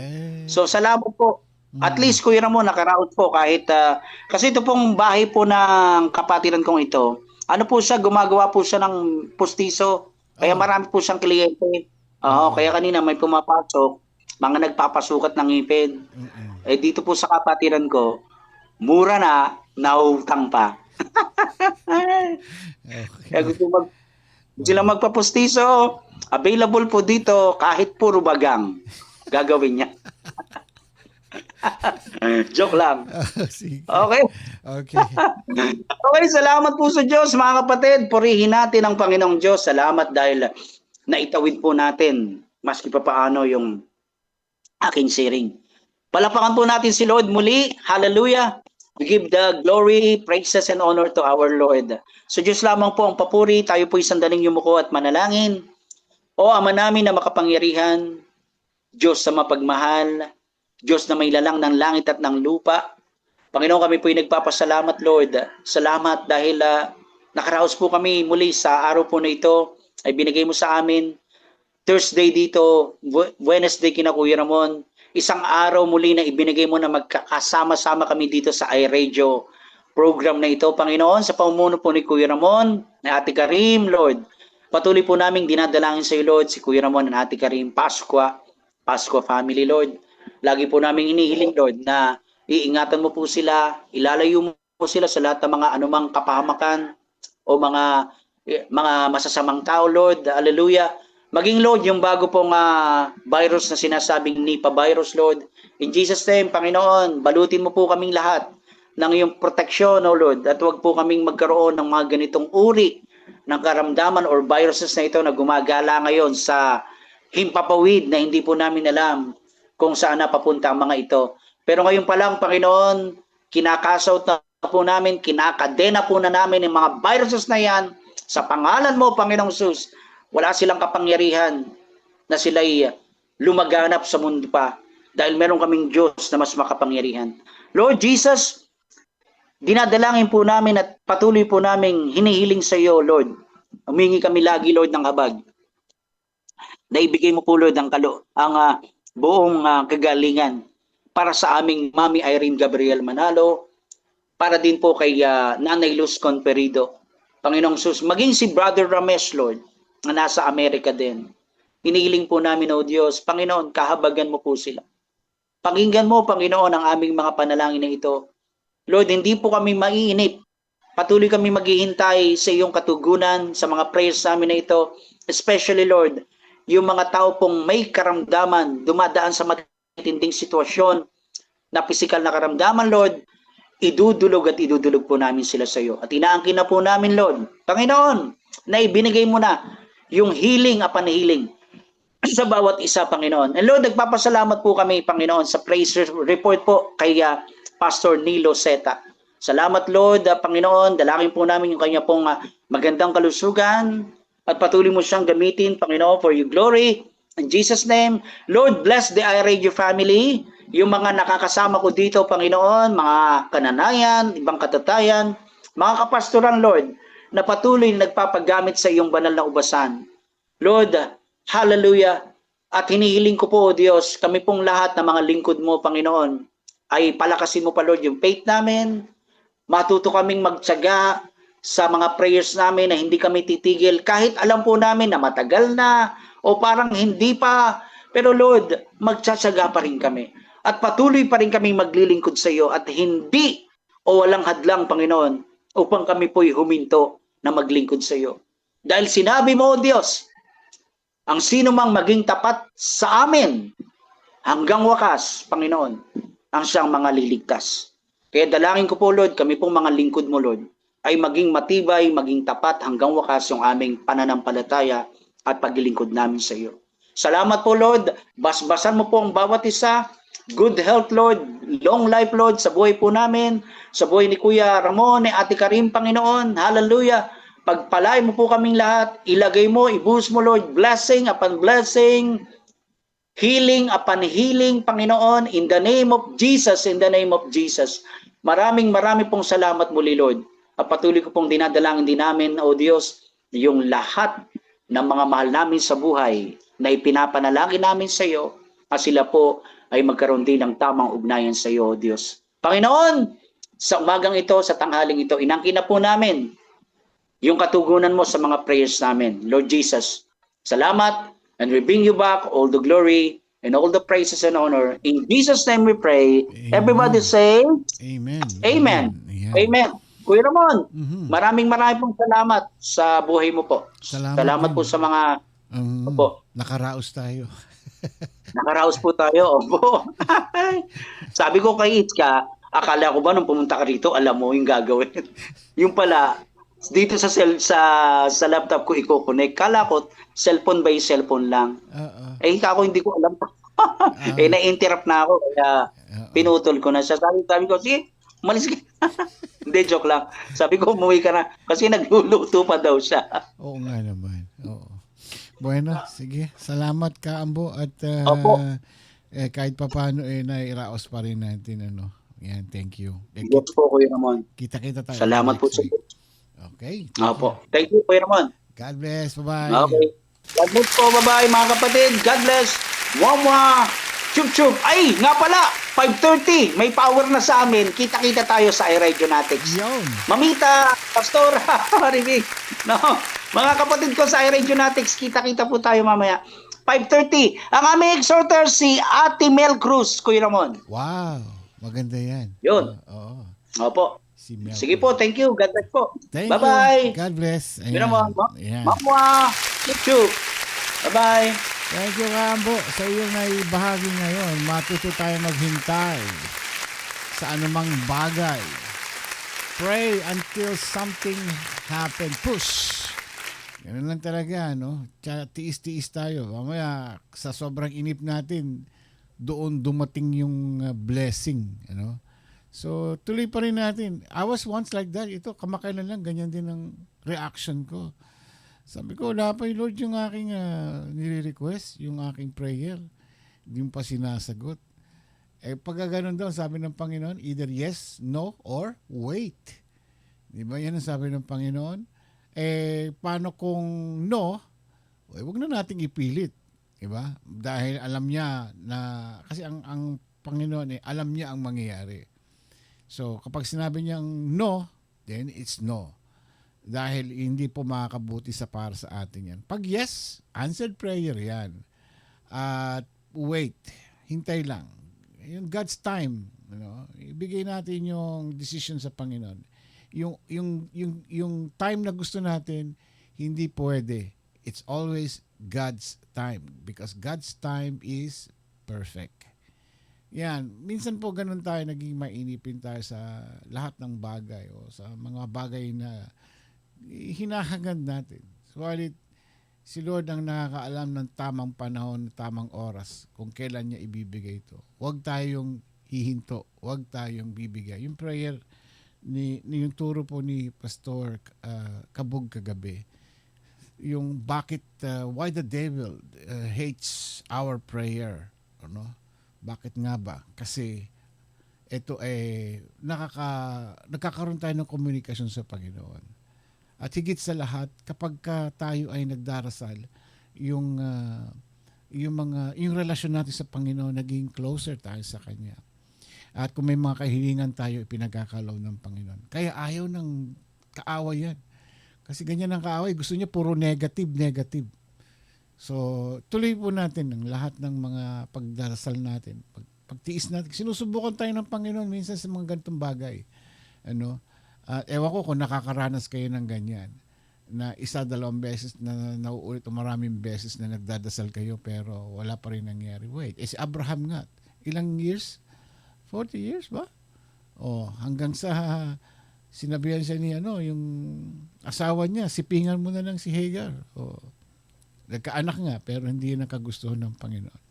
So salamat po. At least Kuya Ramon, nakaraos po kahit kasi ito pong bahay po ng kapatiran kong ito. Ano po siya, gumagawa po siya ng pustiso. Kaya marami po siyang kliyente. Kaya kanina may pumapasok, mga nagpapasukat ng ngipin. Dito po sa kapatiran ko, mura na, nautang pa. Kaya gusto sila magpapustiso. Available po dito kahit puro bagang. Gagawin niya. Joke lang. Okay? Okay. Okay, salamat po sa Diyos, mga kapatid. Purihin natin ang Panginoong Diyos. Salamat dahil naitawid po natin maski pa paano yung aking sharing. Palapakan po natin si Lord muli. Hallelujah. We give the glory, praises, and honor to our Lord. So Diyos lamang po ang papuri. Tayo po'y sandaling yumuko at manalangin. O Ama namin na makapangyarihan, Diyos sa mapagmahal, Diyos na may lalang ng langit at ng lupa. Panginoon, kami po'y nagpapasalamat, Lord. Salamat dahil nakaraos po kami muli sa araw po na ito ay binigay mo sa amin. Thursday dito, Wednesday kina Kuya Ramon, isang araw muli na ibinigay mo na magkakasama-sama kami dito sa iRadio program na ito, Panginoon, sa pamumuno po ni Kuya Ramon, na Ate Karim, Lord. Patuloy po naming dinadalangin sa iyo, Lord, si Kuya Ramon at Ate Karim, Pasqua family, Lord. Lagi po namin inihiling, Lord, na iingatan mo po sila, ilalayo mo sila sa lahat ng mga anumang kapahamakan o mga masasamang tao, Lord. Hallelujah. Maging, Lord, yung bago pong virus na sinasabing Nipah virus, Lord. In Jesus' name, Panginoon, balutin mo po kaming lahat ng iyong proteksyon, O Lord. At huwag po kaming magkaroon ng mga ganitong uri ng karamdaman or viruses na ito na gumagala ngayon sa himpapawid na hindi po namin alam kung saan napapunta ang mga ito. Pero ngayon pa lang, Panginoon, kinakasaut na po namin, kinakadena po na namin yung mga viruses na yan sa pangalan mo, Panginoong Jesus. Wala silang kapangyarihan na sila'y lumaganap sa mundo pa dahil meron kaming Diyos na mas makapangyarihan. Lord Jesus, dinadalangin po namin at patuloy po namin hinihiling sa iyo, Lord. Humingi kami lagi, Lord, ng habag. Naibigay mo po, Lord, ang buong kagalingan para sa aming Mami Irene Gabriel Manalo, para din po kay Nanay Luz Conferido. Panginoong Sus, maging si Brother Rames, Lord, na nasa Amerika din. Hinihiling po namin, O Diyos, Panginoon, kahabagan mo po sila. Pakinggan mo, Panginoon, ang aming mga panalangin na ito. Lord, hindi po kami maiinip. Patuloy kami maghihintay sa iyong katugunan sa mga prayers namin na ito. Especially, Lord, yung mga tao pong may karamdaman, dumadaan sa matinding sitwasyon na pisikal na karamdaman, Lord, idudulog po namin sila sa iyo. At inaangkin na po namin, Lord, Panginoon, na ibinigay mo na yung healing upon healing sa bawat isa, Panginoon. And Lord, nagpapasalamat po kami, Panginoon, sa praise report po kay Pastor Nilo Seta. Salamat, Lord, Panginoon, dalangin po namin yung kanya pong magandang kalusugan at patuloy mo siyang gamitin, Panginoon, for your glory. In Jesus' name, Lord, bless the iRadio family, yung mga nakakasama ko dito, Panginoon, mga kananayan, ibang katatayan, mga kapastoran, Lord, na patuloy nagpapagamit sa iyong banal na ubasan. Lord, hallelujah, at hinihiling ko po, O Diyos, kami pong lahat ng mga lingkod mo, Panginoon, ay palakasin mo pa, Lord, yung faith namin, matuto kaming magtyaga sa mga prayers namin na hindi kami titigil kahit alam po namin na matagal na o parang hindi pa. Pero Lord, magtsatsaga pa rin kami at patuloy pa rin kami maglilingkod sa iyo at hindi o walang hadlang, Panginoon, upang kami po'y huminto na maglingkod sa iyo. Dahil sinabi mo, O Diyos, ang sino mang maging tapat sa amin hanggang wakas, Panginoon, ang siyang mga liligtas. Kaya dalangin ko po, Lord, kami pong mga lingkod mo, Lord, ay maging matibay, maging tapat hanggang wakas yung aming pananampalataya at paglilingkod namin sa iyo. Salamat po, Lord. Basbasan mo po ang bawat isa. Good health, Lord. Long life, Lord, sa buhay po namin, sa buhay ni Kuya Ramon, ni Ate Karim, Panginoon. Hallelujah. Pagpalay mo po kaming lahat. Ilagay mo, ibuhos mo, Lord, blessing upon blessing, healing upon healing, Panginoon, in the name of Jesus, in the name of Jesus. Maraming pong salamat muli, Lord. At patuloy ko pong dinadalangin din namin, O Diyos, yung lahat ng mga mahal namin sa buhay na ipinapanalangin namin sa iyo, at sila po ay magkaroon din ng tamang ugnayan sa iyo, O Diyos. Panginoon, sa umagang ito, sa tanghaling ito, inangkin na po namin yung katugunan mo sa mga prayers namin. Lord Jesus, salamat, and we bring you back all the glory and all the praises and honor. In Jesus' name we pray. Amen. Everybody say, Amen. Amen. Ayan. Amen. Kuya Ramon, Mhm. maraming pong salamat sa buhay mo po. Salamat po din. sa mga, opo, Nakaraos tayo. nakaraos po tayo. Opo. Sabi ko kay Itka, akala ko ba nung pumunta ka rito, alam mo yung gagawin. Yung pala, dito sa laptop ko i-connect. Kala ko cellphone by cellphone lang. Oo. Ako hindi ko alam. Na-interrupt na ako kaya pinutol ko na siya. Sabi ko, sige, umalis ka. Hindi, joke lang. Sabi ko, umuwi ka na. Kasi nagluluto pa daw siya. Oo nga naman. Oo. Bueno, sige. Salamat ka, Ambo. At Opo. kahit papano nairaos pa rin natin. Yan, thank you. Yes po, Kuya Ramon. Kita-kita tayo. Salamat po next sa week. Okay. Opo. Thank you, Kuya Ramon. God bless. Bye-bye. Okay. God bless po, bye-bye mga kapatid. God bless. Mwah! Chup-chup. Ay, nga pala, 5:30. May power na sa amin. Kita-kita tayo sa iRadionatics. Yun. Mamita, Pastor, Maribig. No, mga kapatid ko sa iRadionatics, kita-kita po tayo mamaya. 5:30. Ang aming exhorter si Ate Mel Cruz, Kuya Ramon. Wow. Maganda yan. Yun. Oo. Opo. Si Mel Sige Cruz. po, thank you. God bless po. Thank Bye-bye. you. God bless. Kuya Ramon. Ayan. Mamwa. Chup-chup. Bye-bye. Thank you, Rambo. Sa iyong naibahagi ngayon, matuto tayo maghintay sa anumang bagay. Pray until something happen. Push. Ganun lang talaga, no? Tiis-tiis tayo. Mamaya, sa sobrang inip natin, doon dumating yung blessing, ano? So, tuloy pa rin natin. I was once like that. Ito, kamakailan lang, ganyan din ang reaction ko. Sabi ko, wala pa yung Lord yung aking nire-request, yung aking prayer. Hindi mo pa sinasagot. Pag ganun daw, sabi ng Panginoon, either yes, no, or wait. Di ba yan ang sabi ng Panginoon? Paano kung no? Huwag na nating ipilit. Di ba? Dahil alam niya na, kasi ang Panginoon, alam niya ang mangyayari. So, kapag sinabi niyang no, then it's no. Dahil hindi po makakabuti sa para sa atin yan. Pag yes, answered prayer yan. At wait, hintay lang. Yung God's time, ibigay natin yung decision sa Panginoon. Yung time na gusto natin, hindi pwede. It's always God's time because God's time is perfect. Yan, minsan po ganun tayo, naging mainipin tayo sa lahat ng bagay o sa mga bagay na hinahangad natin. Subalit, si Lord ang nakakaalam ng tamang panahon, tamang oras, kung kailan niya ibibigay ito. Huwag tayong hihinto, huwag tayong bibigay. Yung prayer, yung turo po ni Pastor Kabog kagabi, yung bakit, why the devil hates our prayer. Bakit nga ba? Kasi, ito nagkakaroon tayo ng komunikasyon sa Panginoon. At higit sa lahat, kapag tayo ay nagdarasal, yung relasyon natin sa Panginoon, naging closer tayo sa Kanya. At kung may mga kahilingan tayo, ipinagkakalaw ng Panginoon. Kaya ayaw ng kaaway yan. Kasi ganyan ang kaaway. Gusto niya puro negative, negative. So, tuloy po natin ang lahat ng mga pagdarasal natin. Pagtiis natin. Sinusubukan tayo ng Panginoon minsan sa mga ganitong bagay. Ano? Ewan ko kung nakakaranas kayo ng ganyan. Na isa, dalawang beses na nauulit o maraming beses na nagdadasal kayo pero wala pa rin nangyari. Wait, si Abraham nga. Ilang years? 40 years ba? Hanggang sa sinabihan siya ni yung asawa niya, sipingan mo na lang si Hagar. Nagkaanak nga pero hindi nakagustuhan ng Panginoon.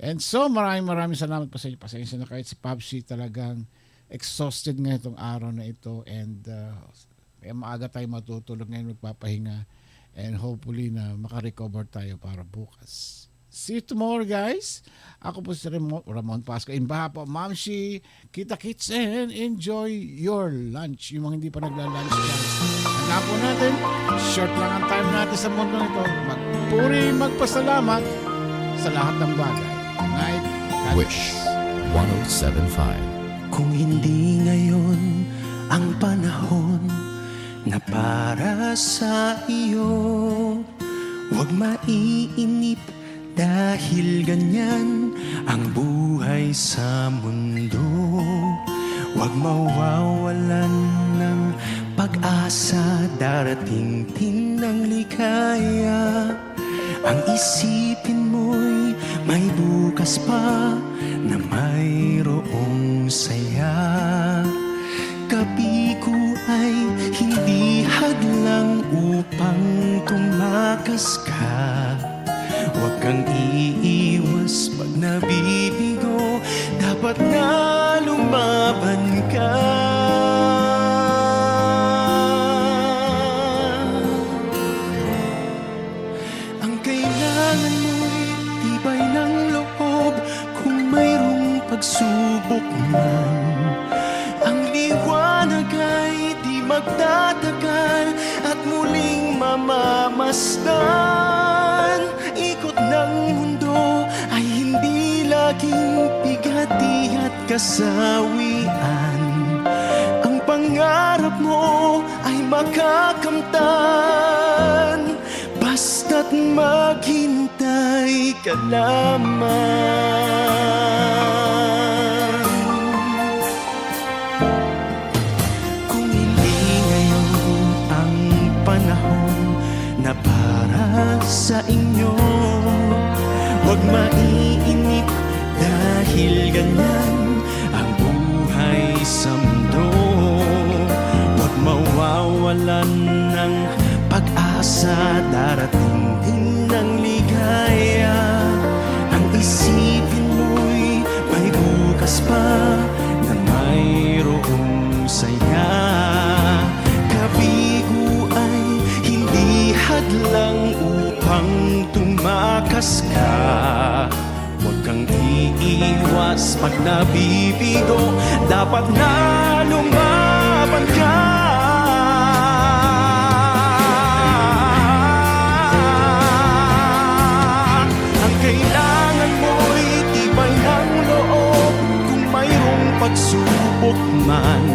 And so maraming salamat pa sa inyo. Pasensya na kahit si Popsi talagang exhausted nga itong araw na ito and maaga tayo matutulog ngayon, magpapahinga and hopefully na makarecover tayo para bukas. See you tomorrow, guys. Ako po si Ramon Pasco. Imbaha po, Mamshi, kita-kits and enjoy your lunch. Yung mga hindi pa nagla-lunch, guys. Handa po natin, short lang ang time natin sa mundo ito. Magpuri, magpasalamat sa lahat ng bagay. Good night. Wish 107.5. Kung hindi ngayon ang panahon na para sa iyo, huwag maiinip dahil ganyan ang buhay sa mundo. Huwag mawawalan ng pag-asa, darating din ng ligaya. Ang isipin mo'y may bukas pa na mayroong saya. Gabi ko ay hindi hadlang upang tumakas ka. Huwag kang iiwas pag nabibigo, dapat na lumaban ka. Ang kailangan mo'y tibay ng loob kung mayroong pagsubok man. Ang liwanag ay di magtatagal at muling mamamasdan. Ikot ng mundo ay hindi laging bigati at kasawian. Ang pangarap mo ay makakamtan, basta't maghintay ka lamang. Kung hindi ngayon ang panahon na para sa inyo, huwag maiinip dahil ganyan ang buhay sa mundo. Huwag mawawalan ng pag-asa, darating din ng ligaya. Ang isipin mo'y may bukas pa na mayroong saya. Kabigo ay hindi hadlang upang tumakas ka. Huwag kang iiwas pag nabibigo, dapat na lumaban ka. Ang kailangan mo'y tibay ng loob kung mayroong pagsubok man.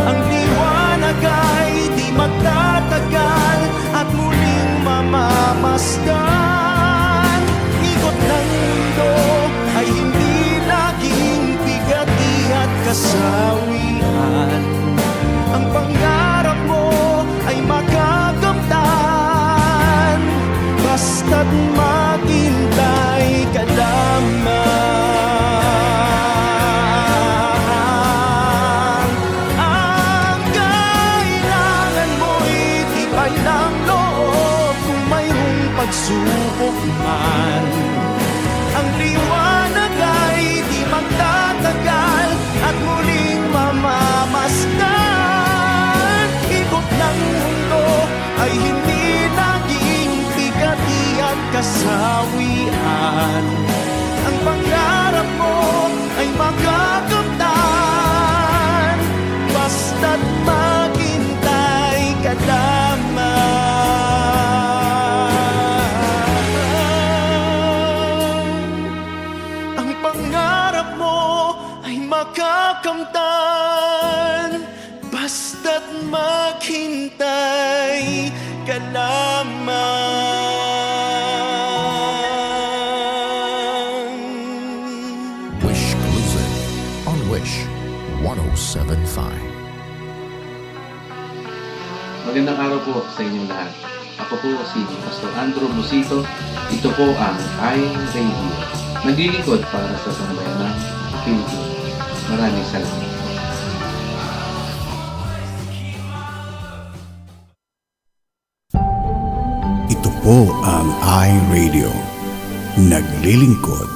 Ang liwanag ay di magtatagal at muling mamamasdan. Ikot ng mundo ay hindi laging bigati at kasawian. Ang pangarap mo ay makakamtan, basta't maghintay ka lamang. Ang kailangan mo'y tibay ng loob kung mayroong pagsubok man. Ang liwanag ay di magtatagal at muling mamamasdan. Ikot ng mundo ay hindi laging bigati at kasawian. Ang pangarap mo ay makakamtan, basta't maghintay ka lamang. Magandang araw po sa inyong lahat. Ako po si Pastor Andrew Musito. Ito po ang iRadio. Naglilingkod para sa sambayan ng Pilipinas. Maraming salamat. Ito po ang iRadio. Naglilingkod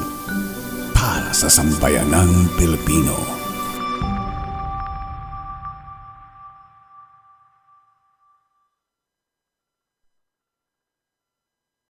para sa sambayanang Pilipino.